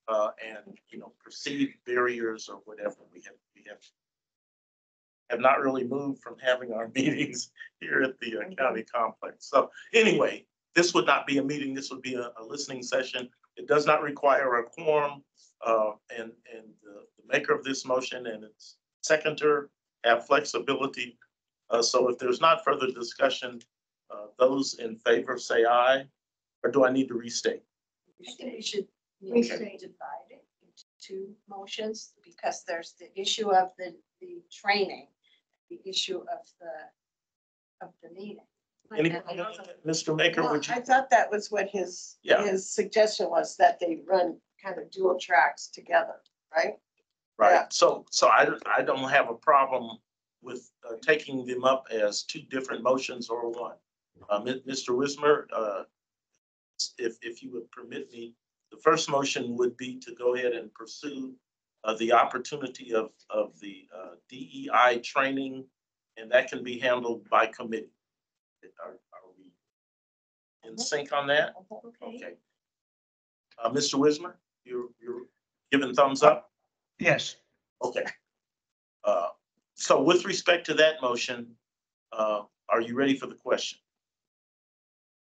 [SPEAKER 2] and, perceived barriers or whatever, we have not really moved from having our meetings here at the county complex. So anyway, this would not be a meeting, this would be a listening session. It does not require a quorum, and the maker of this motion and its seconder have flexibility. So if there's not further discussion, those in favor say aye, or do I need to restate?
[SPEAKER 5] I think we should
[SPEAKER 4] Restate.
[SPEAKER 5] divide it into 2 motions because there's the issue of the training, the issue of the meeting.
[SPEAKER 2] Any, Mr. Maker,
[SPEAKER 3] Well,
[SPEAKER 2] would you?
[SPEAKER 3] I thought that was what his suggestion was, that they run kind of dual tracks together, right?
[SPEAKER 2] Right,
[SPEAKER 3] Yeah.
[SPEAKER 2] so I don't have a problem with taking them up as 2 different motions or one. Mr. Wismer, if you would permit me, the first motion would be to go ahead and pursue the opportunity of the DEI training, and that can be handled by committee. Are we in sync on that?
[SPEAKER 4] Okay.
[SPEAKER 2] Okay. Mr. Wismer, you're Given thumbs up?
[SPEAKER 7] Yes.
[SPEAKER 2] Okay. So with respect to that motion, are you ready for the question?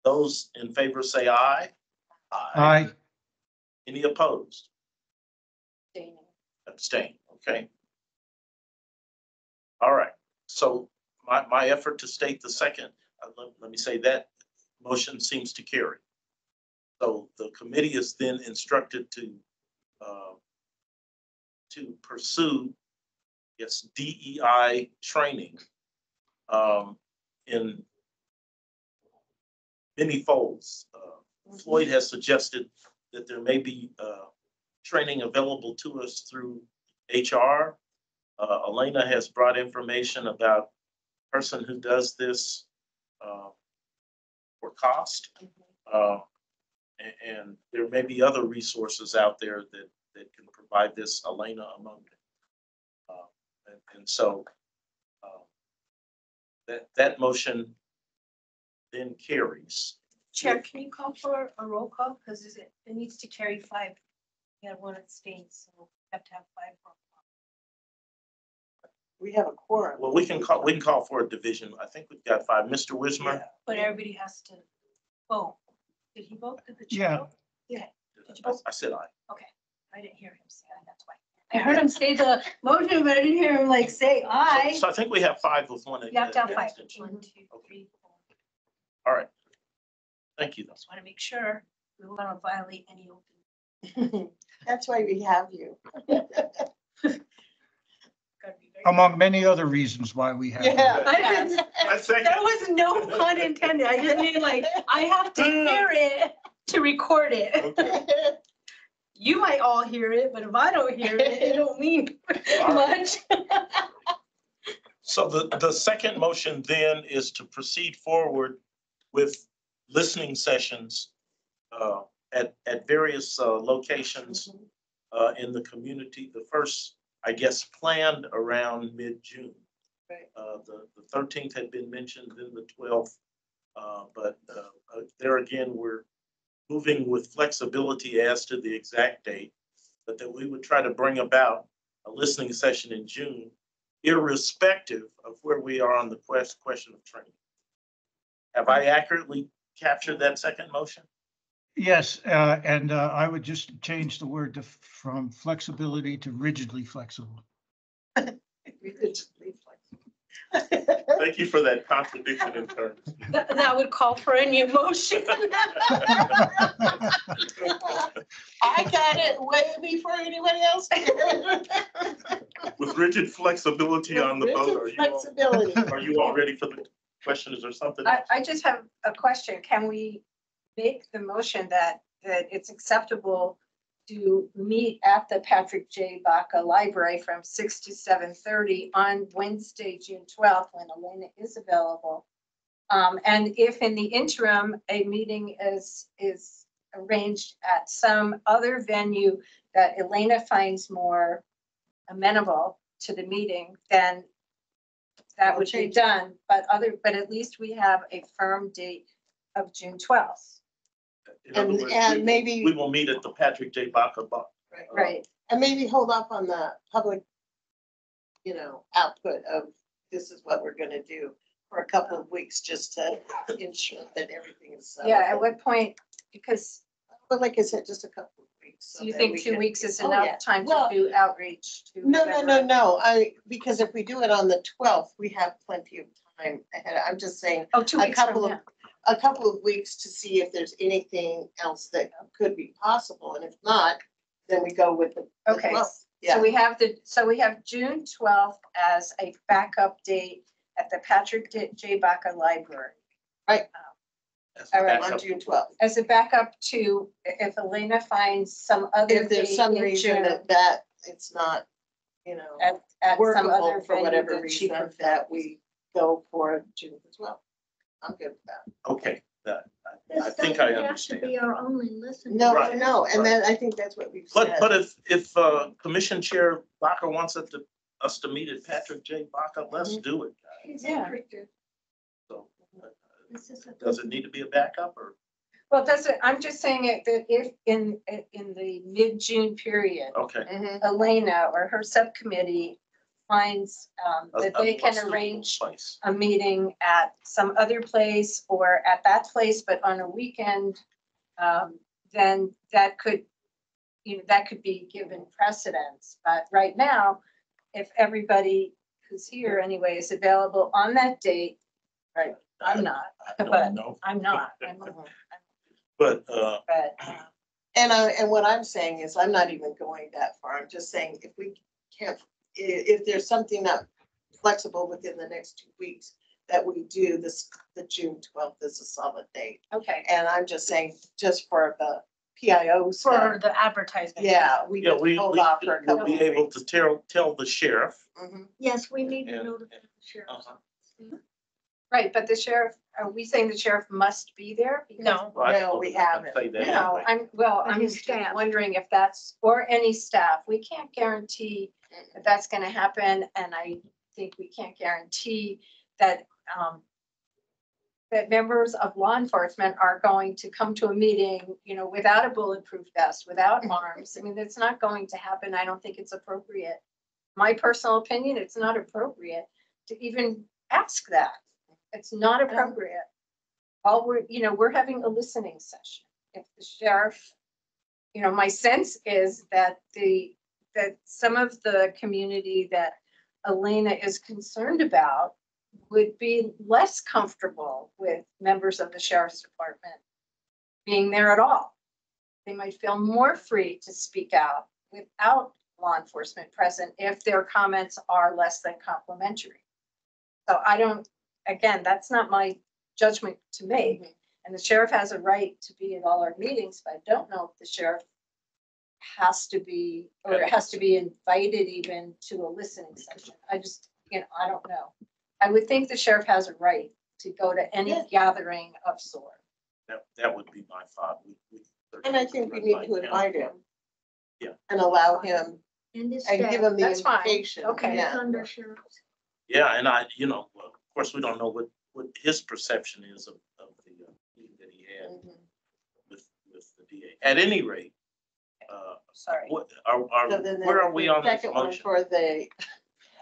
[SPEAKER 2] Those in favor say aye.
[SPEAKER 7] Aye.
[SPEAKER 2] Any opposed?
[SPEAKER 5] Abstaining.
[SPEAKER 2] Abstain, okay. All right, so my effort to state the second, let me say that motion seems to carry. So the committee is then instructed to pursue its DEI training in many folds. Floyd has suggested that there may be training available to us through HR. Elena has brought information about a person who does this for cost. And there may be other resources out there that can provide this, Elena among them. And so that motion then carries.
[SPEAKER 1] Chair, can you call for a roll call? Because it needs to carry 5. We have 1 abstain, so we have to have 5 roll call.
[SPEAKER 3] We have a quorum.
[SPEAKER 2] Well, we can call for a division. I think we've got 5. Mr. Wismer?
[SPEAKER 1] But everybody has to vote. Did he vote? Did the chair
[SPEAKER 7] Yeah.
[SPEAKER 1] vote? Yeah. Did you vote?
[SPEAKER 2] I said aye.
[SPEAKER 1] Okay, I didn't hear him say aye, that's why. I heard him say the motion, but I didn't hear him like say aye.
[SPEAKER 2] So I think we have 5 with 1.
[SPEAKER 1] You have to have 5.
[SPEAKER 2] abstention.
[SPEAKER 1] 1, 2, 3, 4.
[SPEAKER 2] All right. Thank you.
[SPEAKER 1] Just want to make sure we don't want to violate any open.
[SPEAKER 3] That's why we have you.
[SPEAKER 1] Gotta be very-
[SPEAKER 7] Among many other reasons why we have.
[SPEAKER 3] Yeah.
[SPEAKER 1] I didn't-
[SPEAKER 2] I second.
[SPEAKER 1] There was no pun intended. I just mean like, I have to hear it to record it.
[SPEAKER 2] Okay.
[SPEAKER 1] You might all hear it, but if I don't hear it, it don't mean
[SPEAKER 2] All right.
[SPEAKER 1] much.
[SPEAKER 2] So the second motion then is to proceed forward with listening sessions at various locations in the community. The first, I guess, planned around mid-June.
[SPEAKER 3] Right.
[SPEAKER 2] The 13th had been mentioned, then the 12th. But there again, we're moving with flexibility as to the exact date, but that we would try to bring about a listening session in June, irrespective of where we are on the question of training. Have I accurately captured that second motion?
[SPEAKER 7] Yes, and I would just change the word from flexibility to rigidly flexible.
[SPEAKER 2] Thank you for that contradiction in terms.
[SPEAKER 1] That would call for a new motion.
[SPEAKER 3] I got it way before anybody else did.
[SPEAKER 2] With rigid flexibility on the vote,
[SPEAKER 3] Rigid flexibility.
[SPEAKER 2] are you all ready for the questions or something?
[SPEAKER 5] I just have a question. Can we make the motion that it's acceptable to meet at the Patrick J. Baca Library from 6 to 7:30 on Wednesday, June 12th, when Elena is available? And if in the interim, a meeting is arranged at some other venue that Elena finds more amenable to the meeting, then that would be done. But at least we have a firm date of June 12th.
[SPEAKER 2] In other words,
[SPEAKER 3] And maybe.
[SPEAKER 2] we will meet at the Patrick J. Baca.
[SPEAKER 5] Right.
[SPEAKER 3] And maybe hold up on the public, output of this is what we're gonna do for a couple of weeks, just to ensure that everything is.
[SPEAKER 5] Yeah, at what point, because
[SPEAKER 3] But like I said, just a couple of weeks. so
[SPEAKER 5] you
[SPEAKER 3] that
[SPEAKER 5] think
[SPEAKER 3] we
[SPEAKER 5] 2
[SPEAKER 3] can-
[SPEAKER 5] weeks is
[SPEAKER 3] Oh, yeah.
[SPEAKER 5] enough time to
[SPEAKER 3] Well,
[SPEAKER 5] do outreach to?
[SPEAKER 3] No,
[SPEAKER 5] whoever?
[SPEAKER 3] because if we do it on the 12th, we have plenty of time ahead. I'm just saying,
[SPEAKER 5] Oh, 2
[SPEAKER 3] a
[SPEAKER 5] weeks from
[SPEAKER 3] couple of-
[SPEAKER 5] now.
[SPEAKER 3] a couple of weeks to see if there's anything else that could be possible, and if not, then we go with the.
[SPEAKER 5] Okay,
[SPEAKER 3] 12th.
[SPEAKER 5] So
[SPEAKER 3] Yeah,
[SPEAKER 5] we have June 12th as a backup date at the Patrick J. Baca Library. All right.
[SPEAKER 3] on June 12th.
[SPEAKER 5] As a backup to if Elena finds some other
[SPEAKER 3] If there's
[SPEAKER 5] date
[SPEAKER 3] some
[SPEAKER 5] in
[SPEAKER 3] reason
[SPEAKER 5] June
[SPEAKER 3] that it's not,
[SPEAKER 5] at some other
[SPEAKER 3] workable for
[SPEAKER 5] venue
[SPEAKER 3] whatever
[SPEAKER 5] that she
[SPEAKER 3] reason,
[SPEAKER 5] prefers.
[SPEAKER 3] that we go for June as well. I'm good with that.
[SPEAKER 2] Okay, I
[SPEAKER 4] This
[SPEAKER 2] think I
[SPEAKER 4] doesn't have to
[SPEAKER 2] understand.
[SPEAKER 4] be our only listening.
[SPEAKER 3] No,
[SPEAKER 2] Right,
[SPEAKER 3] no, and then I think that's what we've said.
[SPEAKER 2] But if Commission Chair Baca wants us to meet at Patrick J. Baca, let's do it, guys.
[SPEAKER 4] She's
[SPEAKER 5] Yeah.
[SPEAKER 4] interested.
[SPEAKER 2] So
[SPEAKER 4] This is a.
[SPEAKER 2] does it need to be a backup or?
[SPEAKER 5] Well, I'm just saying it that if in the mid-June period,
[SPEAKER 2] Okay.
[SPEAKER 5] Elena or her subcommittee finds that they
[SPEAKER 2] A
[SPEAKER 5] can
[SPEAKER 2] suitable
[SPEAKER 5] arrange
[SPEAKER 2] place.
[SPEAKER 5] a meeting at some other place or at that place, but on a weekend, then that could, that could be given precedence. But right now, if everybody who's here anyway is available on that date, right, I'm not,
[SPEAKER 2] I
[SPEAKER 5] but
[SPEAKER 2] don't know.
[SPEAKER 5] I'm not.
[SPEAKER 2] But,
[SPEAKER 5] But
[SPEAKER 3] And what I'm saying is, I'm not even going that far. I'm just saying if we can't, if there's something not flexible within the next 2 weeks, that we do this, the June 12th is a solid date.
[SPEAKER 5] okay,
[SPEAKER 3] And I'm just saying, just for the PIO stuff,
[SPEAKER 1] For the advertisement.
[SPEAKER 3] yeah, we
[SPEAKER 2] yeah,
[SPEAKER 3] just hold off for a
[SPEAKER 2] we'll
[SPEAKER 3] couple
[SPEAKER 2] be
[SPEAKER 3] of
[SPEAKER 2] able
[SPEAKER 3] weeks.
[SPEAKER 2] to tell the sheriff.
[SPEAKER 3] Mhm.
[SPEAKER 4] Yes, we need to
[SPEAKER 2] And-
[SPEAKER 4] notify the sheriff.
[SPEAKER 5] right, but the sheriff, are we saying the sheriff must be there? Because-
[SPEAKER 1] No,
[SPEAKER 2] Well, I
[SPEAKER 3] No, we
[SPEAKER 2] told him I'd
[SPEAKER 3] haven't.
[SPEAKER 2] say that
[SPEAKER 5] No,
[SPEAKER 2] anyway.
[SPEAKER 4] But
[SPEAKER 5] I'm
[SPEAKER 4] his
[SPEAKER 5] just
[SPEAKER 4] staff.
[SPEAKER 5] wondering if that's, or any staff, we can't guarantee that that's gonna happen, and I think we can't guarantee that, that members of law enforcement are going to come to a meeting, without a bulletproof vest, without arms. I mean, that's not going to happen. I don't think it's appropriate. My personal opinion, it's not appropriate to even ask that. It's not appropriate. All we're having a listening session. If the sheriff, my sense is that that some of the community that Elena is concerned about would be less comfortable with members of the sheriff's department being there at all. They might feel more free to speak out without law enforcement present if their comments are less than complimentary. So again, that's not my judgment to make. And the sheriff has a right to be at all our meetings, but I don't know if the sheriff has to be, or has to be invited even to a listening session. I just, I don't know. I would think the sheriff has a right to go to any gathering of SOARB.
[SPEAKER 2] That would be my thought.
[SPEAKER 3] And I think we need to invite him.
[SPEAKER 2] Yeah.
[SPEAKER 3] And allow him,
[SPEAKER 4] And his
[SPEAKER 3] and give
[SPEAKER 4] staff.
[SPEAKER 3] him the
[SPEAKER 5] That's fine.
[SPEAKER 3] invitation.
[SPEAKER 5] Okay.
[SPEAKER 3] Yeah.
[SPEAKER 4] Under sheriff's.
[SPEAKER 2] Yeah, and of course, we don't know what his perception is of the meeting that he had
[SPEAKER 3] Mhm.
[SPEAKER 2] with the DA. At any rate,
[SPEAKER 5] Sorry.
[SPEAKER 2] what
[SPEAKER 3] So then
[SPEAKER 2] where are we
[SPEAKER 3] the
[SPEAKER 2] on this
[SPEAKER 3] second one
[SPEAKER 2] motion?
[SPEAKER 3] for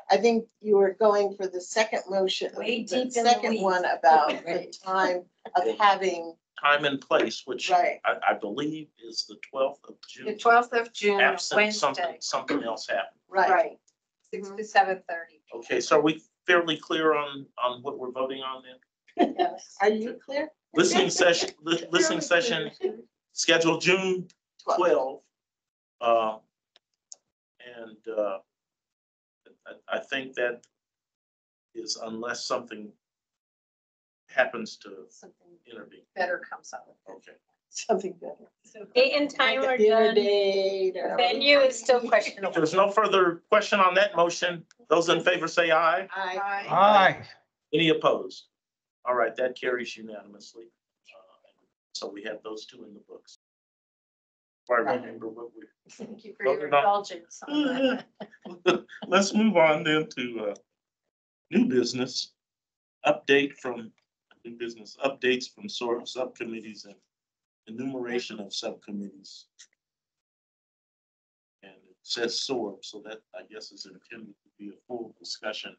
[SPEAKER 3] I think you were going for the second motion.
[SPEAKER 1] Way deep
[SPEAKER 3] The
[SPEAKER 1] in the
[SPEAKER 3] second one
[SPEAKER 1] weeds.
[SPEAKER 3] about the
[SPEAKER 5] Right.
[SPEAKER 3] time of having,
[SPEAKER 2] Time and place, which
[SPEAKER 3] right,
[SPEAKER 2] I believe is the 12th of
[SPEAKER 5] The
[SPEAKER 2] June.
[SPEAKER 5] 12th of June,
[SPEAKER 2] Absent
[SPEAKER 5] Wednesday.
[SPEAKER 2] something else happened.
[SPEAKER 3] right.
[SPEAKER 5] Right. 6 to 7:30.
[SPEAKER 2] Okay, so are we fairly clear on what we're voting on then?
[SPEAKER 5] Yes.
[SPEAKER 3] Are you clear?
[SPEAKER 2] Listening session scheduled June 12. And I think that is unless something happens to
[SPEAKER 5] Something
[SPEAKER 2] intervene.
[SPEAKER 5] better comes out of it.
[SPEAKER 2] Okay.
[SPEAKER 3] Something better.
[SPEAKER 1] so date and time
[SPEAKER 3] Like a
[SPEAKER 1] are
[SPEAKER 3] dinner
[SPEAKER 1] done.
[SPEAKER 3] date or-
[SPEAKER 1] Venue is still
[SPEAKER 2] If
[SPEAKER 1] questionable.
[SPEAKER 2] there's no further question on that motion, those in favor say aye.
[SPEAKER 7] Aye.
[SPEAKER 2] Any opposed? All right, that carries unanimously. So we have those two in the books. I remember what we.
[SPEAKER 5] Thank you for your
[SPEAKER 2] Voted on.
[SPEAKER 5] indulgence on that.
[SPEAKER 2] Let's move on then to new business. Updates from SOARB subcommittees and enumeration of subcommittees. And it says SOARB, so that I guess is intended to be a full discussion.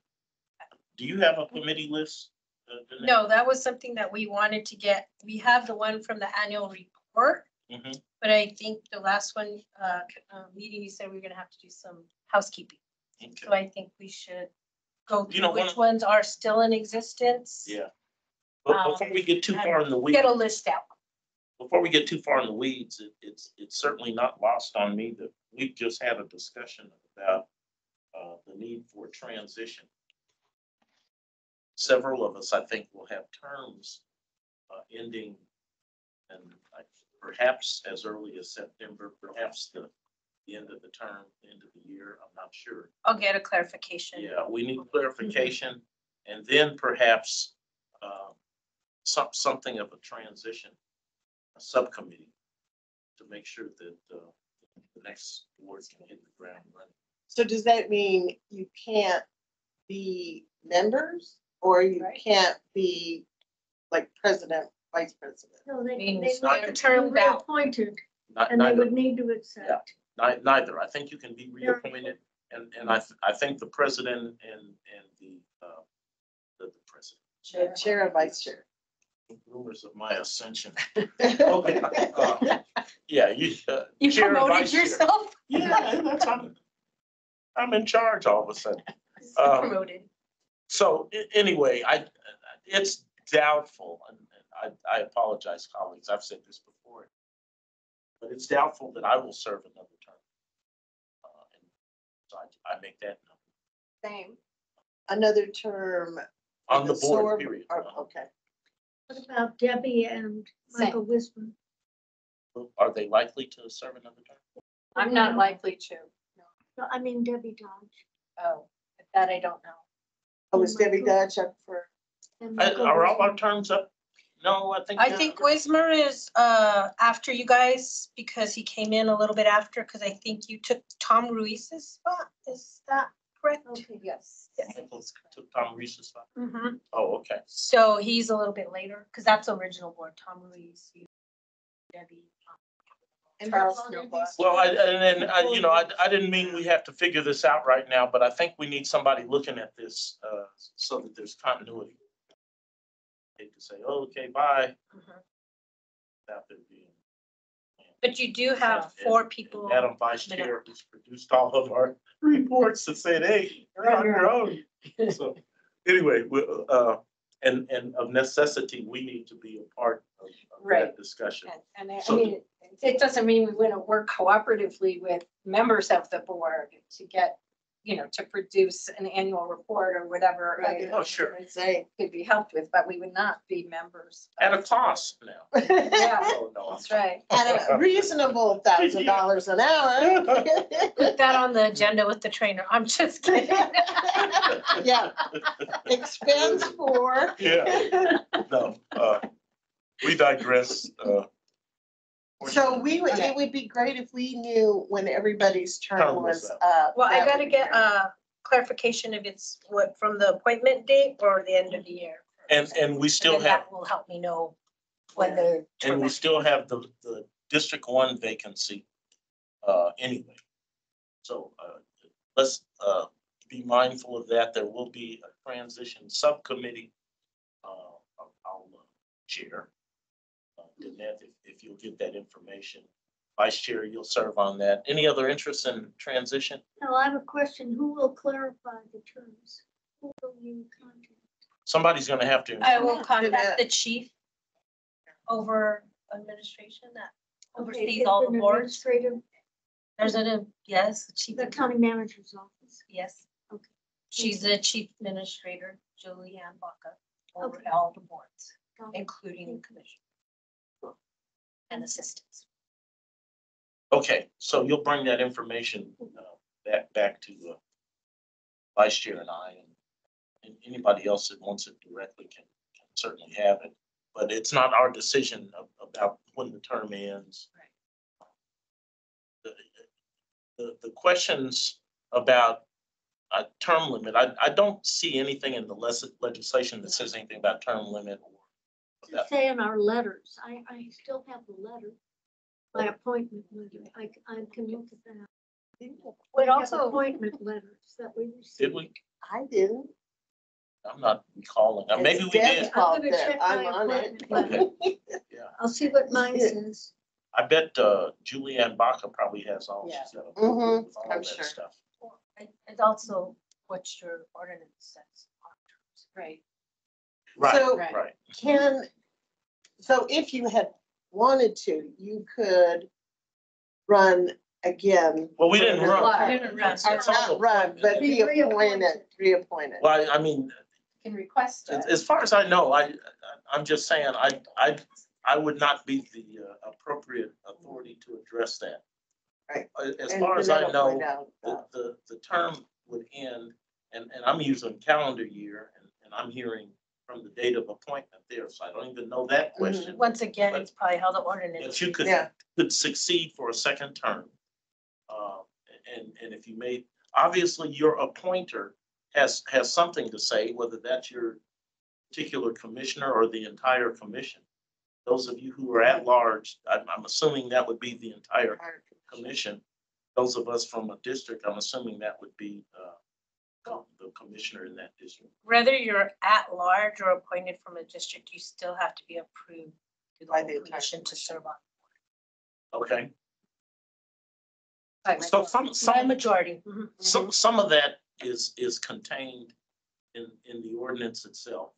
[SPEAKER 2] Do you have a committee list? Danae?
[SPEAKER 1] No, that was something that we wanted to get. We have the one from the annual report,
[SPEAKER 2] Mhm.
[SPEAKER 1] but I think the last one, meeting, you said we were gonna have to do some housekeeping.
[SPEAKER 2] Okay.
[SPEAKER 1] So I think we should go
[SPEAKER 2] You know,
[SPEAKER 1] through which ones are still in existence.
[SPEAKER 2] Yeah. But before we get too far in the weeds,
[SPEAKER 1] Get a list out.
[SPEAKER 2] before we get too far in the weeds, it's certainly not lost on me that we've just had a discussion about the need for transition. Several of us, I think, will have terms ending and perhaps as early as September, perhaps the end of the term, the end of the year. I'm not sure.
[SPEAKER 1] I'll get a clarification.
[SPEAKER 2] Yeah, we need clarification and then perhaps something of a transition, a subcommittee to make sure that the next board can hit the ground running.
[SPEAKER 3] So does that mean you can't be members or you
[SPEAKER 5] Right.
[SPEAKER 3] can't be like president vice president.
[SPEAKER 4] No, they
[SPEAKER 5] Means
[SPEAKER 4] would
[SPEAKER 5] not
[SPEAKER 4] be
[SPEAKER 5] termed out.
[SPEAKER 4] reappointed,
[SPEAKER 2] Not,
[SPEAKER 4] and they
[SPEAKER 2] neither,
[SPEAKER 4] would need to accept.
[SPEAKER 2] neither. I think you can be reappointed, and I think the president and the president.
[SPEAKER 3] The chair and vice chair.
[SPEAKER 2] Rumors of my ascension. Okay. Yeah, you.
[SPEAKER 5] You
[SPEAKER 2] chair and
[SPEAKER 5] promoted
[SPEAKER 2] vice chair.
[SPEAKER 5] yourself?
[SPEAKER 2] Yeah, that's, I'm in charge all of a sudden.
[SPEAKER 5] Promoted.
[SPEAKER 2] So anyway, it's doubtful, and I apologize, colleagues, I've said this before, but it's doubtful that I will serve another term. And so I make that known.
[SPEAKER 5] Same.
[SPEAKER 3] Another term.
[SPEAKER 2] On the board,
[SPEAKER 3] SOARB
[SPEAKER 2] period.
[SPEAKER 3] Okay.
[SPEAKER 4] What about Debbie and Michael Wisman?
[SPEAKER 2] Are they likely to serve another term?
[SPEAKER 5] I'm not likely to.
[SPEAKER 4] No, I mean Debbie Dodge.
[SPEAKER 5] Oh, that I don't know.
[SPEAKER 3] Oh, was Debbie Dodge up for?
[SPEAKER 4] And Michael
[SPEAKER 2] Are all our
[SPEAKER 4] Wisman.
[SPEAKER 2] terms up? No, I think.
[SPEAKER 8] I think Wismer is after you guys because he came in a little bit after, because I think you took Tom Ruiz's spot. Is that correct?
[SPEAKER 4] Okay.
[SPEAKER 5] Yes.
[SPEAKER 2] Took Tom Reese's spot.
[SPEAKER 8] Mm-hmm.
[SPEAKER 2] Oh, okay.
[SPEAKER 8] So he's a little bit later, because that's original board, Tom Ruiz, you, Debbie.
[SPEAKER 3] And
[SPEAKER 5] Charles
[SPEAKER 3] how long
[SPEAKER 5] Snowball.
[SPEAKER 3] is-
[SPEAKER 2] Well, and then, you know, I didn't mean we have to figure this out right now, but I think we need somebody looking at this, so that there's continuity. Hate to say, oh, okay, bye. Without there being.
[SPEAKER 8] But you do have four people.
[SPEAKER 2] Madam Vice Chair who's produced all of our reports that said, hey, you're on your own. So anyway, and of necessity, we need to be a part of
[SPEAKER 5] Right.
[SPEAKER 2] that discussion.
[SPEAKER 5] And I
[SPEAKER 2] So-
[SPEAKER 5] mean, it doesn't mean we wouldn't work cooperatively with members of the board to get, you know, to produce an annual report or whatever.
[SPEAKER 2] Oh, sure.
[SPEAKER 3] I say.
[SPEAKER 5] Could be helped with, but we would not be members.
[SPEAKER 2] At a cost now.
[SPEAKER 5] Yeah,
[SPEAKER 2] Oh, no, I'm
[SPEAKER 5] that's right.
[SPEAKER 3] At a reasonable $1,000 an hour.
[SPEAKER 8] Put that on the agenda with the trainer. I'm just kidding.
[SPEAKER 3] Yeah, expense for.
[SPEAKER 2] Yeah, no, we digress.
[SPEAKER 3] So it would be great if we knew when everybody's term was up.
[SPEAKER 8] Well, I
[SPEAKER 3] That
[SPEAKER 8] gotta
[SPEAKER 3] would be
[SPEAKER 8] get
[SPEAKER 3] great.
[SPEAKER 8] clarification if it's what, from the appointment date or the end of the year.
[SPEAKER 2] And we still
[SPEAKER 8] And then
[SPEAKER 2] have,
[SPEAKER 8] that will help me know when the.
[SPEAKER 2] and we still have the District 1 vacancy, anyway. So, let's, be mindful of that. There will be a transition subcommittee, I'll chair. Danette, if you'll give that information. Vice Chair, you'll serve on that. Any other interest in transition?
[SPEAKER 4] Now, I have a question. Who will clarify the terms? Who will you contact?
[SPEAKER 2] Somebody's gonna have to.
[SPEAKER 8] I will contact the chief over administration that
[SPEAKER 4] Okay,
[SPEAKER 8] oversees
[SPEAKER 4] is
[SPEAKER 8] all
[SPEAKER 4] an
[SPEAKER 8] the boards.
[SPEAKER 4] administrative,
[SPEAKER 8] There's yes, the chief.
[SPEAKER 4] the county manager's office.
[SPEAKER 8] Yes.
[SPEAKER 4] Okay.
[SPEAKER 8] She's the chief administrator, Julianne Baca, over
[SPEAKER 4] Okay.
[SPEAKER 8] all the boards,
[SPEAKER 4] Got it.
[SPEAKER 8] including the commission. And assistants.
[SPEAKER 2] Okay, so you'll bring that information back to Vice Chair and I, and anybody else that wants it directly can certainly have it. But it's not our decision about when the term ends. The questions about a term limit, I don't see anything in the legislation that says anything about term limit or
[SPEAKER 4] To
[SPEAKER 2] about.
[SPEAKER 4] say in our letters, I still have the letter, my appointment letter. I can look at that.
[SPEAKER 8] But
[SPEAKER 4] We have
[SPEAKER 8] also,
[SPEAKER 4] appointment letters that we received.
[SPEAKER 2] Did we?
[SPEAKER 3] I didn't.
[SPEAKER 2] I'm not recalling. Maybe
[SPEAKER 3] It's
[SPEAKER 2] we
[SPEAKER 3] Deb's
[SPEAKER 2] did.
[SPEAKER 3] fault
[SPEAKER 4] I'm gonna
[SPEAKER 3] that
[SPEAKER 4] check
[SPEAKER 3] I'm
[SPEAKER 4] my
[SPEAKER 3] on it.
[SPEAKER 4] appointment letter. I'll see what mine says.
[SPEAKER 2] I bet Julianne Baca probably has all she's got.
[SPEAKER 3] Mhm,
[SPEAKER 2] All
[SPEAKER 3] I'm
[SPEAKER 2] that
[SPEAKER 3] sure.
[SPEAKER 2] stuff.
[SPEAKER 8] it's also what your ordinance says.
[SPEAKER 5] Right.
[SPEAKER 2] Right,
[SPEAKER 3] So-
[SPEAKER 2] right.
[SPEAKER 3] So if you had wanted to, you could run again.
[SPEAKER 2] Well, we didn't run.
[SPEAKER 5] Apply.
[SPEAKER 8] We didn't run.
[SPEAKER 2] It's all
[SPEAKER 3] Not run, but
[SPEAKER 4] Be
[SPEAKER 3] be appointed, reappointed.
[SPEAKER 2] Well, I mean,
[SPEAKER 5] Can request it.
[SPEAKER 2] as far as I know, I'm just saying, I would not be the appropriate authority to address that.
[SPEAKER 3] Right.
[SPEAKER 2] As
[SPEAKER 3] And
[SPEAKER 2] far as
[SPEAKER 3] then
[SPEAKER 2] I
[SPEAKER 3] it'll
[SPEAKER 2] know,
[SPEAKER 3] find out,
[SPEAKER 2] the term would end, and I'm using calendar year, and I'm hearing from the date of appointment there, so I don't even know that question.
[SPEAKER 8] Once again, it's probably how the ordinance.
[SPEAKER 2] But you could
[SPEAKER 3] Yeah.
[SPEAKER 2] succeed for a second term. And if you made, obviously, your appointer has something to say, whether that's your particular commissioner or the entire commission. those of you who are at large, I'm assuming that would be the entire commission. Those of us from a district, I'm assuming that would be the commissioner in that district.
[SPEAKER 8] Whether you're at large or appointed from a district, you still have to be approved to the
[SPEAKER 3] By
[SPEAKER 8] whole
[SPEAKER 3] the entire
[SPEAKER 8] commission to serve on.
[SPEAKER 2] Okay,
[SPEAKER 5] By
[SPEAKER 2] so
[SPEAKER 8] By majority.
[SPEAKER 2] some of that is contained in the ordinance itself.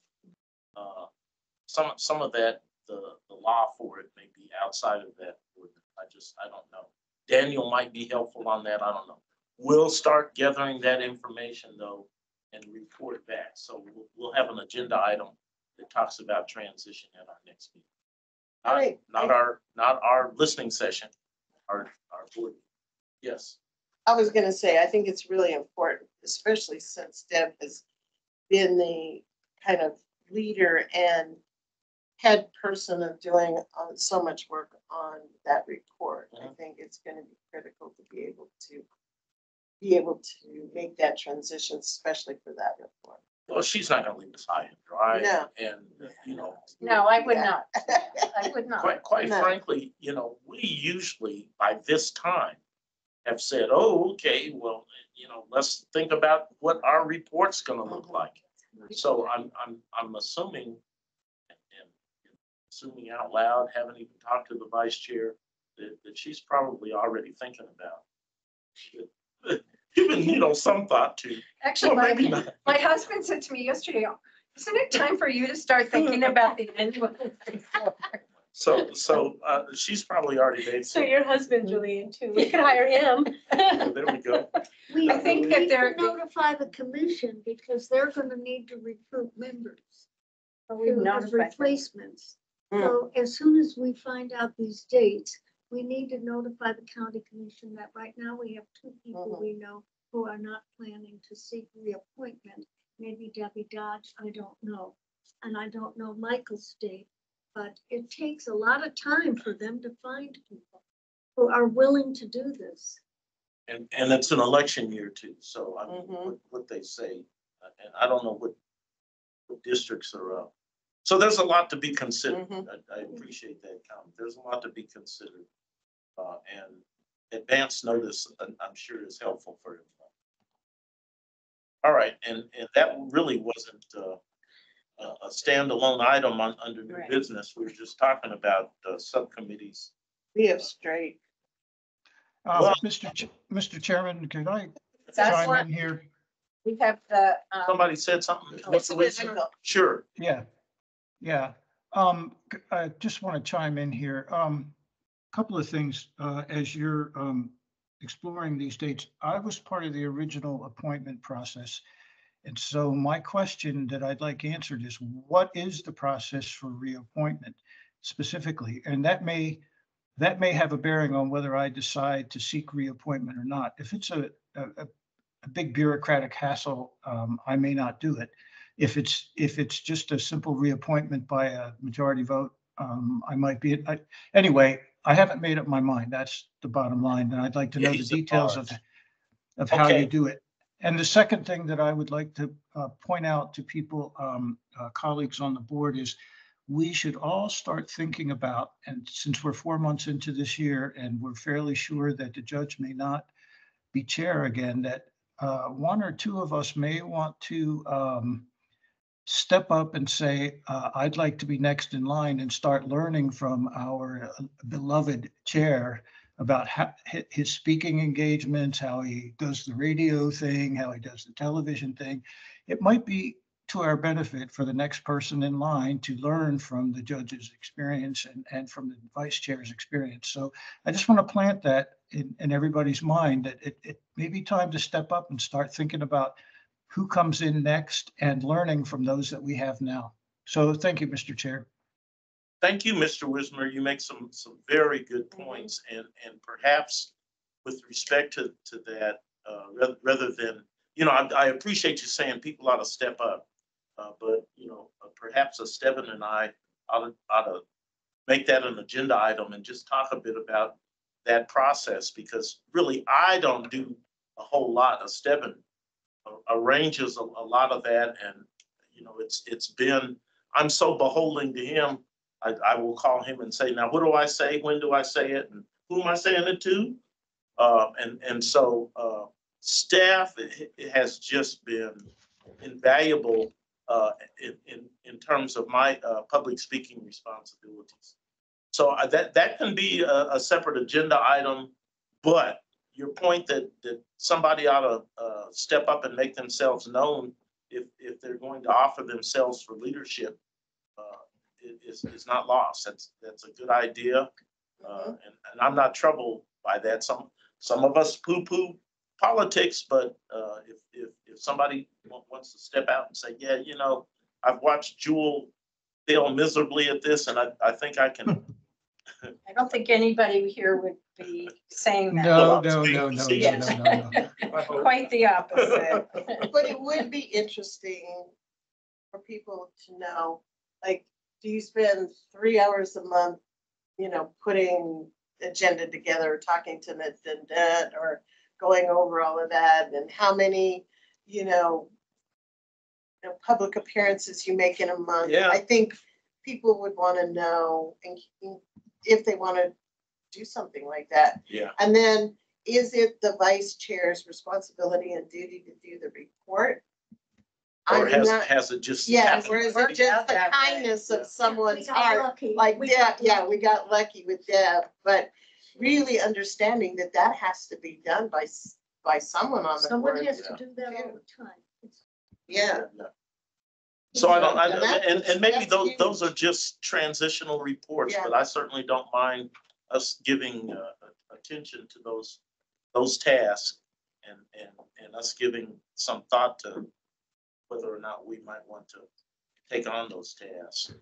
[SPEAKER 2] Some of that, the law for it may be outside of that ordinance. I don't know. Daniel might be helpful on that. I don't know. We'll start gathering that information though and report back. So we'll have an agenda item that talks about transition at our next meeting.
[SPEAKER 3] Great.
[SPEAKER 2] Not our listening session, our board. Yes.
[SPEAKER 3] I was gonna say, I think it's really important, especially since Deb has been the kind of leader and head person of doing so much work on that report. I think it's gonna be critical to be able to make that transition, especially for that report.
[SPEAKER 2] Well, she's not gonna leave us high and dry.
[SPEAKER 3] No.
[SPEAKER 2] And, you know,
[SPEAKER 5] No, I would
[SPEAKER 3] Yeah.
[SPEAKER 5] not. I would not.
[SPEAKER 2] quite
[SPEAKER 3] No.
[SPEAKER 2] frankly, you know, we usually by this time have said, oh, okay, well, you know, let's think about what our report's gonna look like. So I'm assuming, and assuming out loud, haven't even talked to the vice chair, that she's probably already thinking about. Giving, you know, some thought to.
[SPEAKER 5] Actually,
[SPEAKER 2] Well, maybe not.
[SPEAKER 5] my husband said to me yesterday, isn't it time for you to start thinking about the annual?
[SPEAKER 2] So she's probably already made.
[SPEAKER 8] So your husband, Julian, too. We could hire him.
[SPEAKER 2] There we go.
[SPEAKER 4] We
[SPEAKER 5] I think
[SPEAKER 4] need
[SPEAKER 5] that
[SPEAKER 4] to
[SPEAKER 5] they're-
[SPEAKER 4] notify the commission because they're gonna need to recruit members.
[SPEAKER 5] We've
[SPEAKER 4] as
[SPEAKER 5] notified them.
[SPEAKER 4] replacements. So as soon as we find out these dates, we need to notify the county commission that right now we have two people we know who are not planning to seek reappointment. Maybe Debbie Dodge, I don't know. And I don't know Michael's date, but it takes a lot of time for them to find people who are willing to do this.
[SPEAKER 2] And it's an election year too, so I mean,
[SPEAKER 3] Mhm.
[SPEAKER 2] what they say, and I don't know what districts are up. So there's a lot to be considered. I appreciate that comment. There's a lot to be considered. And advance notice, I'm sure is helpful for everyone. All right, and that really wasn't a standalone item under new
[SPEAKER 5] Right.
[SPEAKER 2] business. We were just talking about subcommittees.
[SPEAKER 3] We have straight.
[SPEAKER 2] Well-
[SPEAKER 7] Mr. Chairman, could I
[SPEAKER 5] That's
[SPEAKER 7] chime
[SPEAKER 5] what
[SPEAKER 7] in here?
[SPEAKER 5] we have the.
[SPEAKER 2] Somebody said something.
[SPEAKER 5] Mr. Wisner.
[SPEAKER 2] Sure.
[SPEAKER 7] Yeah, yeah. I just want to chime in here. Couple of things, as you're exploring these dates, I was part of the original appointment process. And so my question that I'd like answered is, what is the process for reappointment specifically? And that may have a bearing on whether I decide to seek reappointment or not. If it's a big bureaucratic hassle, I may not do it. If it's just a simple reappointment by a majority vote, I might be. Anyway, I haven't made up my mind. That's the bottom line. And I'd like to know the
[SPEAKER 2] He's at
[SPEAKER 7] details
[SPEAKER 2] large.
[SPEAKER 7] of how
[SPEAKER 2] Okay.
[SPEAKER 7] you do it. And the second thing that I would like to point out to people, colleagues on the board, is we should all start thinking about, and since we're 4 months into this year and we're fairly sure that the judge may not be chair again, that one or two of us may want to step up and say, I'd like to be next in line and start learning from our beloved chair about his speaking engagements, how he does the radio thing, how he does the television thing. It might be to our benefit for the next person in line to learn from the judge's experience and from the vice chair's experience. So I just want to plant that in everybody's mind that it may be time to step up and start thinking about who comes in next and learning from those that we have now. So thank you, Mr. Chair.
[SPEAKER 2] Thank you, Mr. Wismer. You make some very good points, and perhaps with respect to that, rather than, you know, I appreciate you saying people ought to step up, but you know, perhaps Esteban and I ought to make that an agenda item and just talk a bit about that process, because really I don't do a whole lot. Esteban arranges a lot of that, and you know, it's been, I'm so beholden to him I will call him and say, now, what do I say? When do I say it? And who am I saying it to? And so staff has just been invaluable in terms of my public speaking responsibilities. So that can be a separate agenda item, but your point that somebody ought to step up and make themselves known if they're going to offer themselves for leadership is not lost. That's a good idea, and I'm not troubled by that. Some of us poo-poo politics, but if somebody wants to step out and say, yeah, you know, I've watched Jewell fail miserably at this, and I think I can.
[SPEAKER 5] I don't think anybody here would be saying that.
[SPEAKER 7] No, no, no, no, no, no, no, no.
[SPEAKER 5] Quite the opposite.
[SPEAKER 3] But it would be interesting for people to know, like, do you spend 3 hours a month, you know, putting agenda together, talking to the intendant or going over all of that, and how many, public appearances you make in a month?
[SPEAKER 2] Yeah.
[SPEAKER 3] I think people would want to know, and if they want to do something like that.
[SPEAKER 2] Yeah.
[SPEAKER 3] And then, is it the vice chair's responsibility and duty to do the report?
[SPEAKER 2] Or
[SPEAKER 3] I'm not-
[SPEAKER 2] has it just?
[SPEAKER 3] Yeah,
[SPEAKER 2] happened?
[SPEAKER 3] or is
[SPEAKER 5] Worked
[SPEAKER 3] it just
[SPEAKER 5] out
[SPEAKER 3] the
[SPEAKER 5] that way.
[SPEAKER 3] kindness of
[SPEAKER 2] Yeah.
[SPEAKER 3] someone's
[SPEAKER 4] We got
[SPEAKER 3] heart?
[SPEAKER 4] lucky.
[SPEAKER 3] Like
[SPEAKER 4] We
[SPEAKER 3] Deb,
[SPEAKER 4] got
[SPEAKER 3] yeah,
[SPEAKER 4] lucky.
[SPEAKER 3] we got lucky with Deb, but really understanding that has to be done by someone on the board.
[SPEAKER 4] Someone has to do that all the time. It's-
[SPEAKER 3] Yeah.
[SPEAKER 2] So
[SPEAKER 3] And that's-
[SPEAKER 2] and maybe
[SPEAKER 3] that's
[SPEAKER 2] those are
[SPEAKER 3] huge.
[SPEAKER 2] just transitional reports,
[SPEAKER 3] Yeah.
[SPEAKER 2] but I certainly don't mind us giving attention to those tasks and us giving some thought to whether or not we might want to take on those tasks.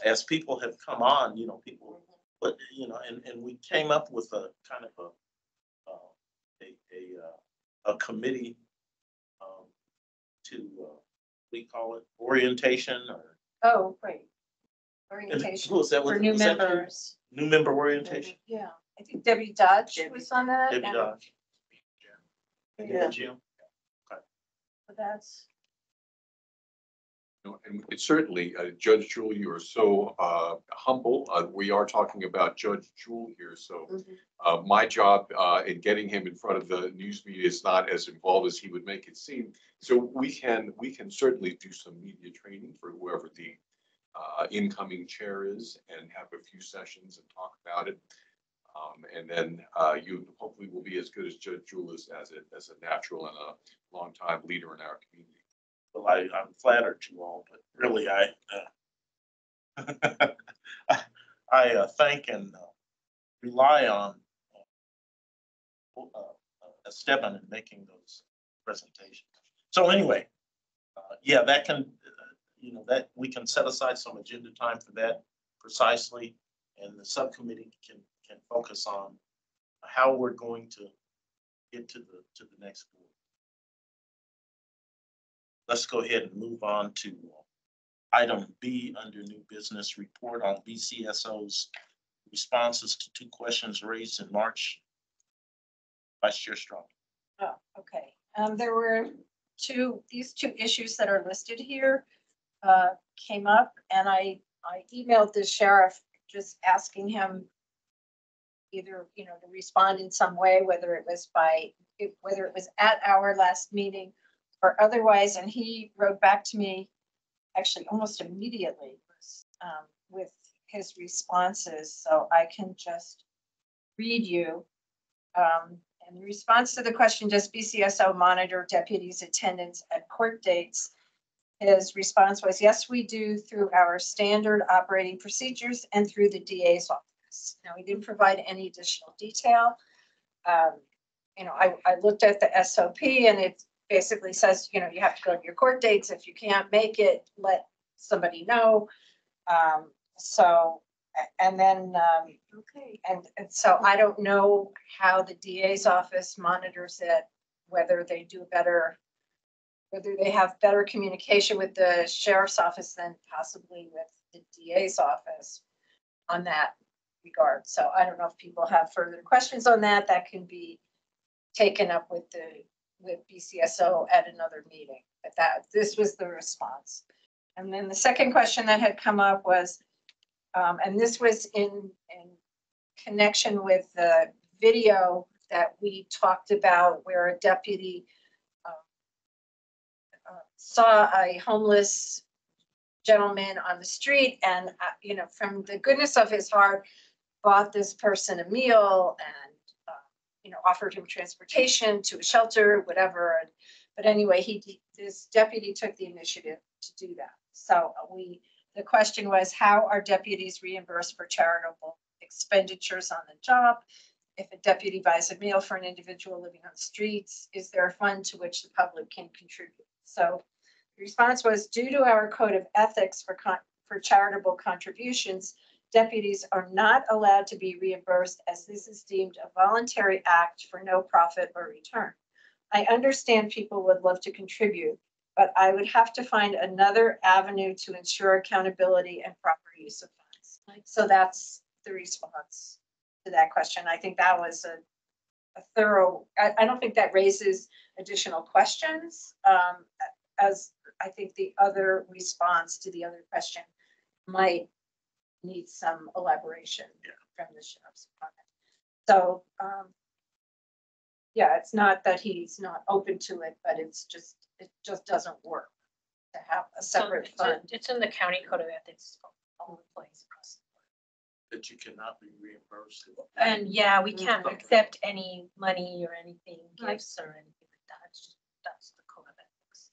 [SPEAKER 2] As people have come on, people, but, and we came up with a kind of a committee to, we call it orientation or.
[SPEAKER 5] Oh, right.
[SPEAKER 2] Who
[SPEAKER 5] Orientation
[SPEAKER 2] was that?
[SPEAKER 5] for
[SPEAKER 2] Was
[SPEAKER 5] new
[SPEAKER 2] that you?
[SPEAKER 5] members.
[SPEAKER 2] New member orientation.
[SPEAKER 5] Yeah, I think Debbie Dodge was on that.
[SPEAKER 2] Debbie
[SPEAKER 5] and
[SPEAKER 2] Dodge.
[SPEAKER 3] Yeah.
[SPEAKER 2] Jim.
[SPEAKER 5] That's,
[SPEAKER 6] And it's certainly, Judge Jewell, you are so humble. We are talking about Judge Jewell here, so my job in getting him in front of the news media is not as involved as he would make it seem. So we can certainly do some media training for whoever the incoming chair is and have a few sessions and talk about it. And then you hopefully will be as good as Judge Jewell is as a natural and a longtime leader in our community.
[SPEAKER 2] Well, I'm flattered you all, but really I thank and rely on Esteban in making those presentations. So anyway, yeah, that can, that we can set aside some agenda time for that precisely, and the subcommittee can focus on how we're going to get to the next board. Let's go ahead and move on to item B under new business, report on BCSO's responses to 2 questions raised in March. Vice Chair Strong.
[SPEAKER 5] oh, okay. There were these two issues that are listed here came up, and I emailed the sheriff just asking him either, to respond in some way, whether it was at our last meeting or otherwise, and he wrote back to me actually almost immediately with his responses. So I can just read you. In response to the question, does BCSO monitor deputies' attendance at court dates? His response was, yes, we do through our standard operating procedures and through the DA's office. Now, he didn't provide any additional detail. I looked at the SOP and it basically says, you have to go to your court dates. If you can't make it, let somebody know.
[SPEAKER 4] Okay.
[SPEAKER 5] And so I don't know how the DA's office monitors it, whether they have better communication with the sheriff's office than possibly with the DA's office on that regard. So I don't know if people have further questions on that. That can be taken up with BCSO at another meeting. But this was the response. And then the second question that had come up was, And this was in connection with the video that we talked about where a deputy saw a homeless gentleman on the street and, from the goodness of his heart, bought this person a meal and, offered him transportation to a shelter, whatever. But anyway, this deputy took the initiative to do that. So the question was, how are deputies reimbursed for charitable expenditures on the job? If a deputy buys a meal for an individual living on the streets, is there a fund to which the public can contribute? So the response was, due to our code of ethics for charitable contributions, deputies are not allowed to be reimbursed as this is deemed a voluntary act for no profit or return. I understand people would love to contribute, but I would have to find another avenue to ensure accountability and proper use of funds. So that's the response to that question. I think that was a thorough, I don't think that raises additional questions, as I think the other response to the other question might need some elaboration from the sheriff's department. So, yeah, it's not that he's not open to it, but it just doesn't work to have a separate fund.
[SPEAKER 8] It's in the county code of ethics, all the place across the board.
[SPEAKER 2] That you cannot be reimbursed.
[SPEAKER 8] And yeah, we can't accept any money or anything,
[SPEAKER 4] Right.
[SPEAKER 8] gifts or anything like that. That's the code of ethics.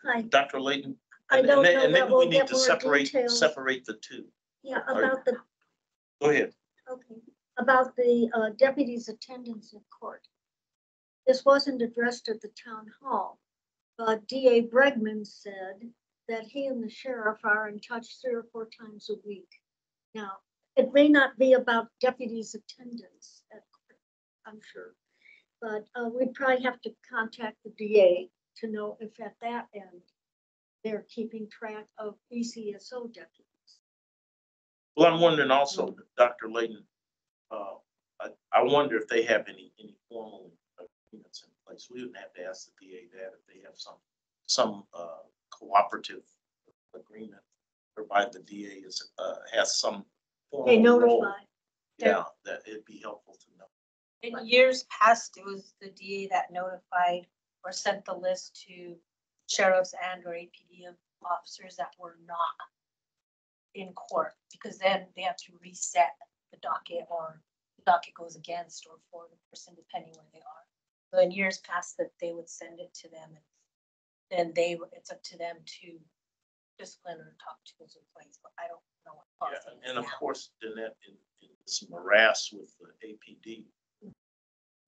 [SPEAKER 4] Hi,
[SPEAKER 2] Dr. Layton?
[SPEAKER 4] I
[SPEAKER 2] And
[SPEAKER 4] don't
[SPEAKER 2] then-
[SPEAKER 4] know
[SPEAKER 2] and
[SPEAKER 4] that
[SPEAKER 2] then
[SPEAKER 4] we'll
[SPEAKER 2] we need
[SPEAKER 4] get
[SPEAKER 2] to
[SPEAKER 4] more
[SPEAKER 2] separate
[SPEAKER 4] details.
[SPEAKER 2] the two.
[SPEAKER 4] yeah,
[SPEAKER 2] Are-
[SPEAKER 4] about the,
[SPEAKER 2] Go ahead.
[SPEAKER 4] okay, about the deputy's attendance in court. This wasn't addressed at the town hall, but DA Bregman said that he and the sheriff are in touch 3 or 4 times a week. Now, it may not be about deputies' attendance at court, I'm sure. But we'd probably have to contact the DA to know if at that end they're keeping track of BCSO deputies.
[SPEAKER 2] Well, I'm wondering also, Dr. Layton, I wonder if they have any formal agreements in place. We wouldn't have to ask the DA that if they have some cooperative agreement whereby the DA has some
[SPEAKER 4] They
[SPEAKER 2] formal role.
[SPEAKER 4] notify.
[SPEAKER 2] Yeah, that it'd be helpful to know.
[SPEAKER 8] In years past, it was the DA that notified or sent the list to sheriffs and or APD officers that were not in court, because then they have to reset the docket or the docket goes against or for the person, depending where they are. So in years past that they would send it to them and then it's up to them to discipline or talk to those employees, but I don't know what
[SPEAKER 2] Yeah,
[SPEAKER 8] policy is
[SPEAKER 2] and of
[SPEAKER 8] now.
[SPEAKER 2] course, Danette, in this morass with the APD,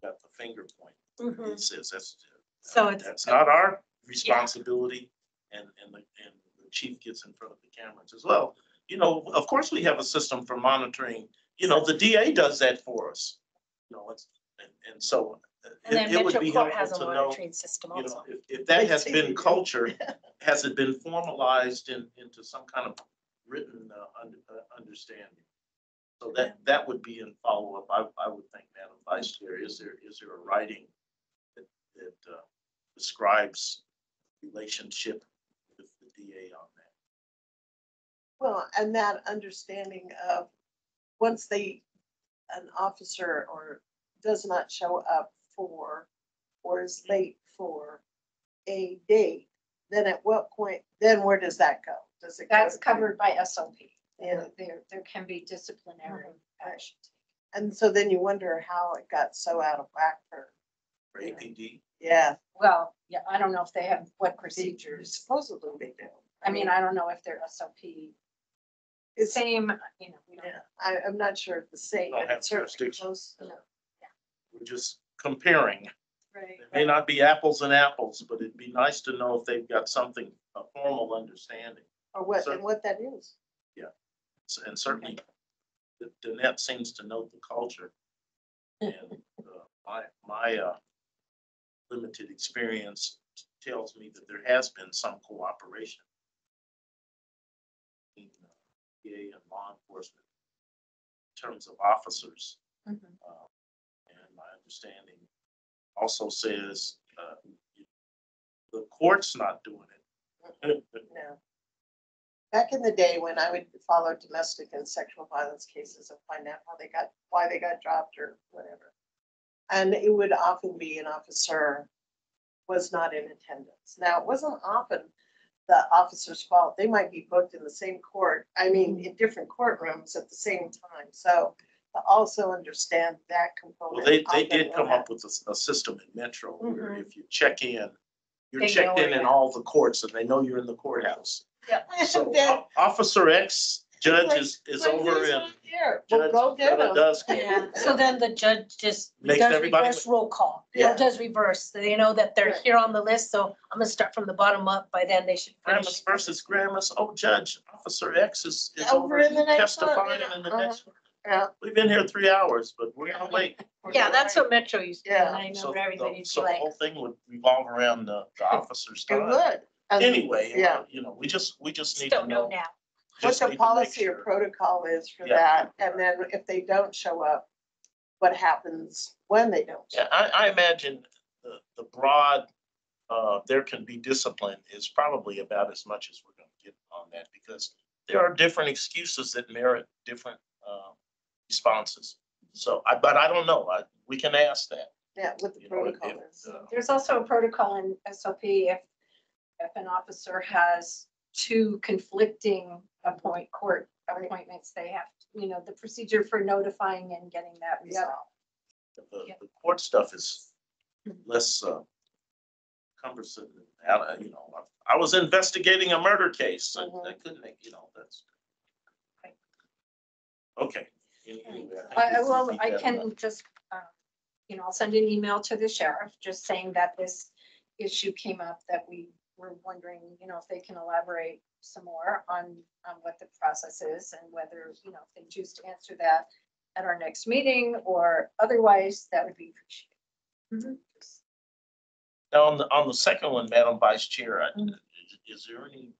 [SPEAKER 2] got the finger point.
[SPEAKER 8] Mhm.
[SPEAKER 2] It says
[SPEAKER 8] So it's.
[SPEAKER 2] that's not our responsibility, and the chief gets in front of the camera and says, well, of course we have a system for monitoring, the DA does that for us. And so
[SPEAKER 8] And then
[SPEAKER 2] it would
[SPEAKER 8] Metro
[SPEAKER 2] be
[SPEAKER 8] Court has a
[SPEAKER 2] helpful to know,
[SPEAKER 8] monitoring system also.
[SPEAKER 2] if that has
[SPEAKER 3] They
[SPEAKER 2] been
[SPEAKER 3] do.
[SPEAKER 2] culture, has it been formalized into some kind of written understanding? So that would be in follow-up. I would think, Madam Vice Chair, is there a writing that describes relationship with the DA on that?
[SPEAKER 3] Well, and that understanding of once an officer or does not show up for, or is late for a date, then at what point, then where does that go? Does it go?
[SPEAKER 5] That's covered by SOP.
[SPEAKER 3] Yeah.
[SPEAKER 5] There can be disciplinary action.
[SPEAKER 3] And so then you wonder how it got so out of whack for,
[SPEAKER 2] For APD?
[SPEAKER 3] yeah.
[SPEAKER 5] Well, yeah, I don't know if they have what procedures.
[SPEAKER 3] Supposedly they do.
[SPEAKER 5] I mean, I don't know if they're SOP.
[SPEAKER 3] It's,
[SPEAKER 5] Same, we don't.
[SPEAKER 3] yeah, I'm not sure if the same,
[SPEAKER 2] Don't
[SPEAKER 3] but
[SPEAKER 2] have
[SPEAKER 3] it's certainly
[SPEAKER 2] jurisdiction.
[SPEAKER 3] close.
[SPEAKER 5] No.
[SPEAKER 2] We're just comparing.
[SPEAKER 3] Right.
[SPEAKER 2] It may not be apples and apples, but it'd be nice to know if they've got something, a formal understanding.
[SPEAKER 3] Or what,
[SPEAKER 2] So-
[SPEAKER 3] and what that is.
[SPEAKER 2] And certainly, Danette seems to know the culture. And my limited experience tells me that there has been some cooperation between PA and law enforcement in terms of officers.
[SPEAKER 5] Mhm.
[SPEAKER 2] And my understanding also says the court's not doing it.
[SPEAKER 3] No. back in the day when I would follow domestic and sexual violence cases and find out why they got dropped or whatever. And it would often be an officer was not in attendance. Now, it wasn't often the officer's fault. They might be booked in the same court, in different courtrooms at the same time. So to also understand that component.
[SPEAKER 2] Well, they
[SPEAKER 3] often
[SPEAKER 2] did
[SPEAKER 3] will
[SPEAKER 2] come
[SPEAKER 3] happen.
[SPEAKER 2] up with a system in Metro where
[SPEAKER 3] Mhm.
[SPEAKER 2] if you check in, you're
[SPEAKER 5] They know
[SPEAKER 2] checked
[SPEAKER 5] where
[SPEAKER 2] in
[SPEAKER 5] you're
[SPEAKER 2] in
[SPEAKER 5] at.
[SPEAKER 2] all the courts and they know you're in the courthouse. So
[SPEAKER 3] Then-
[SPEAKER 2] Officer X judge
[SPEAKER 3] Like,
[SPEAKER 2] is
[SPEAKER 3] but
[SPEAKER 2] over
[SPEAKER 3] he's
[SPEAKER 2] in.
[SPEAKER 3] not here. Well,
[SPEAKER 2] Judge
[SPEAKER 3] go get him.
[SPEAKER 2] does.
[SPEAKER 8] Yeah, so then the judge just
[SPEAKER 2] Makes
[SPEAKER 8] does
[SPEAKER 2] everybody-
[SPEAKER 8] reverse roll call,
[SPEAKER 2] Yeah.
[SPEAKER 8] or does reverse, so they know that they're
[SPEAKER 3] Right.
[SPEAKER 8] here on the list, so I'm gonna start from the bottom up, by then they should
[SPEAKER 2] Gramus
[SPEAKER 8] finish.
[SPEAKER 2] versus Gramus, oh, Judge, Officer X is
[SPEAKER 3] Over
[SPEAKER 2] over
[SPEAKER 3] in the next one,
[SPEAKER 2] testifying
[SPEAKER 3] yeah,
[SPEAKER 2] in the
[SPEAKER 3] uh-huh.
[SPEAKER 2] next.
[SPEAKER 3] Yeah.
[SPEAKER 2] We've been here 3 hours, but we're gonna wait.
[SPEAKER 8] Yeah, that's what Metro used to do, and
[SPEAKER 3] Yeah.
[SPEAKER 8] I
[SPEAKER 2] So
[SPEAKER 8] remember everybody
[SPEAKER 2] so
[SPEAKER 8] be
[SPEAKER 2] the
[SPEAKER 8] like,
[SPEAKER 2] whole thing would revolve around the officer's
[SPEAKER 3] It
[SPEAKER 2] time.
[SPEAKER 3] would. And
[SPEAKER 2] Anyway,
[SPEAKER 3] Yeah.
[SPEAKER 2] we just need
[SPEAKER 8] just
[SPEAKER 2] to
[SPEAKER 8] don't know
[SPEAKER 2] know.
[SPEAKER 8] now.
[SPEAKER 3] what
[SPEAKER 2] just
[SPEAKER 3] the
[SPEAKER 2] need to make
[SPEAKER 3] policy or
[SPEAKER 2] sure.
[SPEAKER 3] protocol is for
[SPEAKER 2] Yeah.
[SPEAKER 3] that, and then if they don't show up, what happens when they don't? show
[SPEAKER 2] Yeah,
[SPEAKER 3] up?
[SPEAKER 2] I imagine the broad, there can be discipline is probably about as much as we're gonna get on that, because there are different excuses that merit different, responses. So, but I don't know, we can ask that.
[SPEAKER 3] Yeah, what the
[SPEAKER 2] You know, if-
[SPEAKER 3] protocol is.
[SPEAKER 5] There's also a protocol in SOP if an officer has two conflicting court appointments, they have, the procedure for notifying and getting that resolved.
[SPEAKER 2] The court stuff is less cumbersome. I was investigating a murder case, and I couldn't make, that's. Okay. Anyway, think we beat
[SPEAKER 5] I
[SPEAKER 2] that
[SPEAKER 5] can
[SPEAKER 2] enough.
[SPEAKER 5] just, I'll send an email to the sheriff, just saying that this issue came up, that we were wondering, if they can elaborate some more on what the process is and whether, if they choose to answer that at our next meeting or otherwise, that would be appreciated.
[SPEAKER 2] Now, on the second one, Madam Vice Chair, is there any,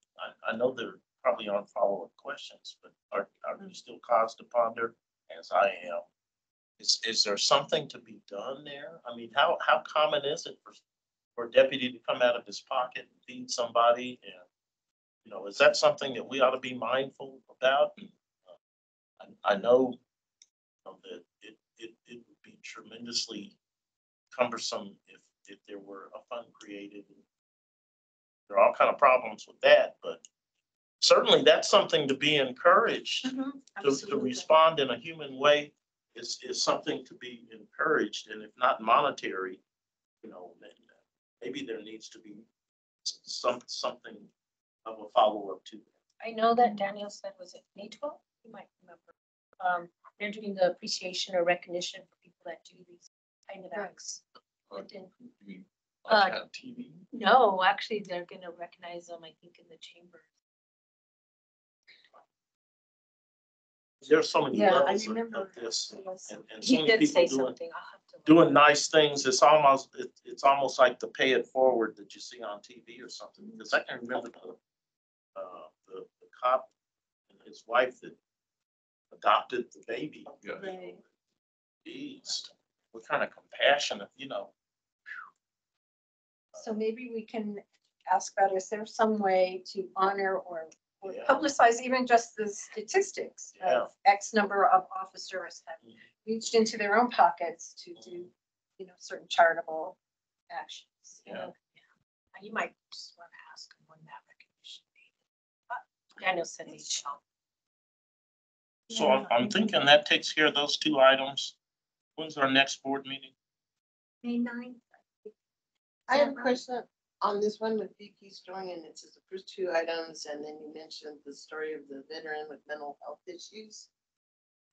[SPEAKER 2] I know there probably aren't follow-up questions, but are you still cause to ponder, as I am? Is there something to be done there? I mean, how common is it for a deputy to come out of his pocket and feed somebody? And, is that something that we ought to be mindful about? And, I know that it would be tremendously cumbersome if there were a fund created. There are all kind of problems with that, but certainly that's something to be encouraged. To respond in a human way is something to be encouraged, and if not monetary, then maybe there needs to be something of a follow-up to that.
[SPEAKER 8] I know that Daniel said, was it May 12th? You might remember. They're doing the appreciation or recognition for people that do these kind of acts.
[SPEAKER 2] Or
[SPEAKER 8] It didn't-
[SPEAKER 2] you mean,
[SPEAKER 8] Uh,
[SPEAKER 2] like on TV?
[SPEAKER 8] No, actually, they're gonna recognize them, I think, in the chamber.
[SPEAKER 2] There's so many
[SPEAKER 5] Yeah, I
[SPEAKER 2] levels
[SPEAKER 5] remember.
[SPEAKER 2] of this, and so
[SPEAKER 8] He
[SPEAKER 2] many
[SPEAKER 8] did say
[SPEAKER 2] people doing
[SPEAKER 8] something, I'll have to. look.
[SPEAKER 2] doing nice things. It's almost like the pay it forward that you see on TV or something. Because I can remember the cop and his wife that adopted the baby.
[SPEAKER 6] Yeah.
[SPEAKER 5] Right.
[SPEAKER 2] Jeez, what kind of compassion,
[SPEAKER 5] So maybe we can ask about, is there some way to honor or
[SPEAKER 2] Yeah.
[SPEAKER 5] publicize even just the statistics
[SPEAKER 2] Yeah.
[SPEAKER 5] of X number of officers have reached into their own pockets to do, certain charitable actions.
[SPEAKER 2] Yeah.
[SPEAKER 8] You might just want to ask him when that recognition. Daniel said he shall.
[SPEAKER 2] So I'm thinking that takes care of those two items. When's our next board meeting?
[SPEAKER 4] May 9th.
[SPEAKER 3] I have a question on this one with VP Strongin. It says the first two items, and then you mentioned the story of the veteran with mental health issues.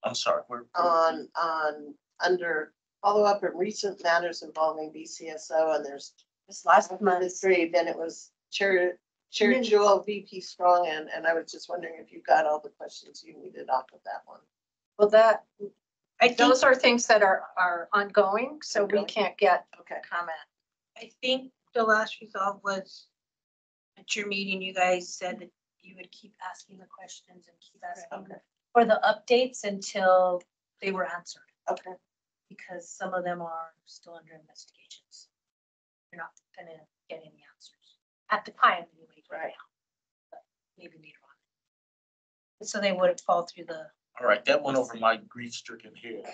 [SPEAKER 2] I'm sorry, we're.
[SPEAKER 3] On under follow-up of recent matters involving BCSO, and there's
[SPEAKER 5] This last
[SPEAKER 3] the
[SPEAKER 5] month,
[SPEAKER 3] three, then it was Chair Jewell, VP Strongin, and I was just wondering if you got all the questions you needed off of that one.
[SPEAKER 5] well,
[SPEAKER 8] I think,
[SPEAKER 5] those are things that are ongoing, so we
[SPEAKER 3] Ongoing.
[SPEAKER 5] can't get
[SPEAKER 3] Okay.
[SPEAKER 5] comment.
[SPEAKER 8] I think the last resolve was at your meeting, you guys said that you would keep asking the questions and keep asking
[SPEAKER 3] Okay.
[SPEAKER 8] for the updates until they were answered,
[SPEAKER 3] Okay.
[SPEAKER 8] because some of them are still under investigations. You're not gonna get any answers at the time anyway, right
[SPEAKER 3] Right.
[SPEAKER 8] now, but maybe later on. So they wouldn't fall through the.
[SPEAKER 2] All right, that went over my grief-stricken head.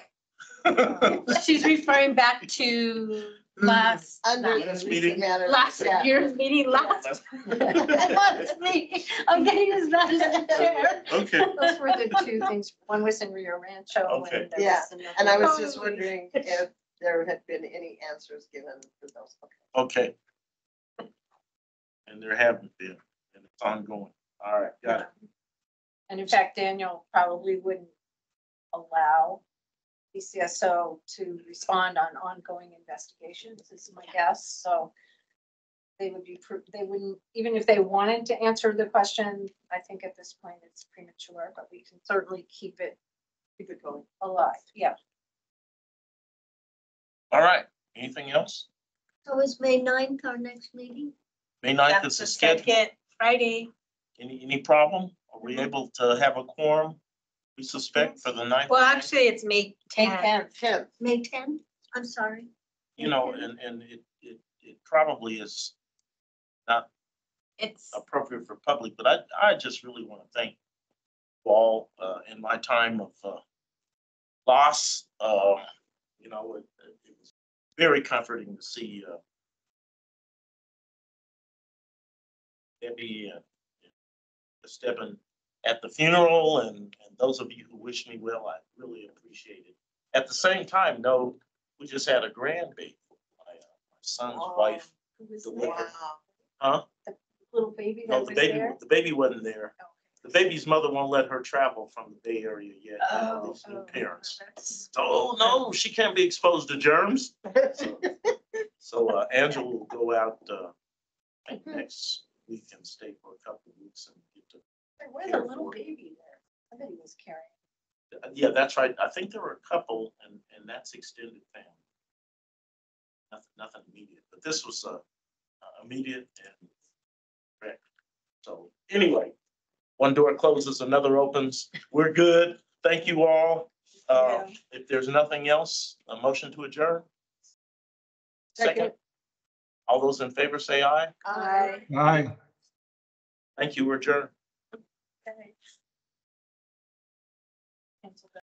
[SPEAKER 8] She's referring back to last.
[SPEAKER 3] Under the
[SPEAKER 2] Last
[SPEAKER 3] recent
[SPEAKER 2] meeting.
[SPEAKER 3] matter.
[SPEAKER 8] Last
[SPEAKER 3] yeah.
[SPEAKER 8] year's meeting, last. Last meeting. I'm getting as bad as the chair.
[SPEAKER 2] Okay,
[SPEAKER 5] Those were the two things. One was in Rio Rancho.
[SPEAKER 2] Okay.
[SPEAKER 5] And there
[SPEAKER 3] Yeah,
[SPEAKER 5] was another
[SPEAKER 3] And I was
[SPEAKER 5] one.
[SPEAKER 3] just wondering if there had been any answers given for those.
[SPEAKER 2] okay. And there haven't been, and it's ongoing. All right, got it.
[SPEAKER 5] And in fact, Daniel probably wouldn't allow BCSO to respond on ongoing investigations, is my guess, so they would be, they wouldn't, even if they wanted to answer the question, I think at this point it's premature, but we can certainly keep it going alive, yeah.
[SPEAKER 2] All right, anything else?
[SPEAKER 4] So is May 9th our next meeting?
[SPEAKER 2] May 9th
[SPEAKER 8] That's
[SPEAKER 2] is the
[SPEAKER 8] the
[SPEAKER 2] schedule.
[SPEAKER 8] second Friday.
[SPEAKER 2] Any problem? Are we able to have a quorum? We suspect for the 9th?
[SPEAKER 8] Well, actually, it's May
[SPEAKER 5] May
[SPEAKER 8] 10th.
[SPEAKER 5] 10th.
[SPEAKER 4] May 10th? I'm sorry.
[SPEAKER 2] You know, and it probably is not
[SPEAKER 8] It's,
[SPEAKER 2] appropriate for public, but I just really want to thank you all in my time of loss. You know, it was very comforting to see Debbie and Steppen at the funeral, and those of you who wish me well, I really appreciate it. At the same time, no, we just had a grandbaby. My son's wife
[SPEAKER 5] Who was
[SPEAKER 2] The
[SPEAKER 5] there?
[SPEAKER 2] Lord.
[SPEAKER 3] Wow.
[SPEAKER 2] Huh?
[SPEAKER 5] Little baby
[SPEAKER 2] No,
[SPEAKER 5] that
[SPEAKER 2] the
[SPEAKER 5] was
[SPEAKER 2] baby,
[SPEAKER 5] there?
[SPEAKER 2] the baby wasn't there.
[SPEAKER 5] Okay.
[SPEAKER 2] The baby's mother won't let her travel from the Bay Area yet. These new parents. Oh, no, she can't be exposed to germs. So Angela will go out I think next week and stay for a couple of weeks and get to.
[SPEAKER 5] There was a little baby there. Somebody was carrying.
[SPEAKER 2] Yeah, that's right. I think there were a couple, and that's extended family. Nothing immediate, but this was immediate and correct. So anyway, one door closes, another opens. We're good. Thank you all. If there's nothing else, a motion to adjourn. Second. All those in favor say aye.
[SPEAKER 7] Aye.
[SPEAKER 2] Thank you. We're adjourned.
[SPEAKER 5] Cancel that.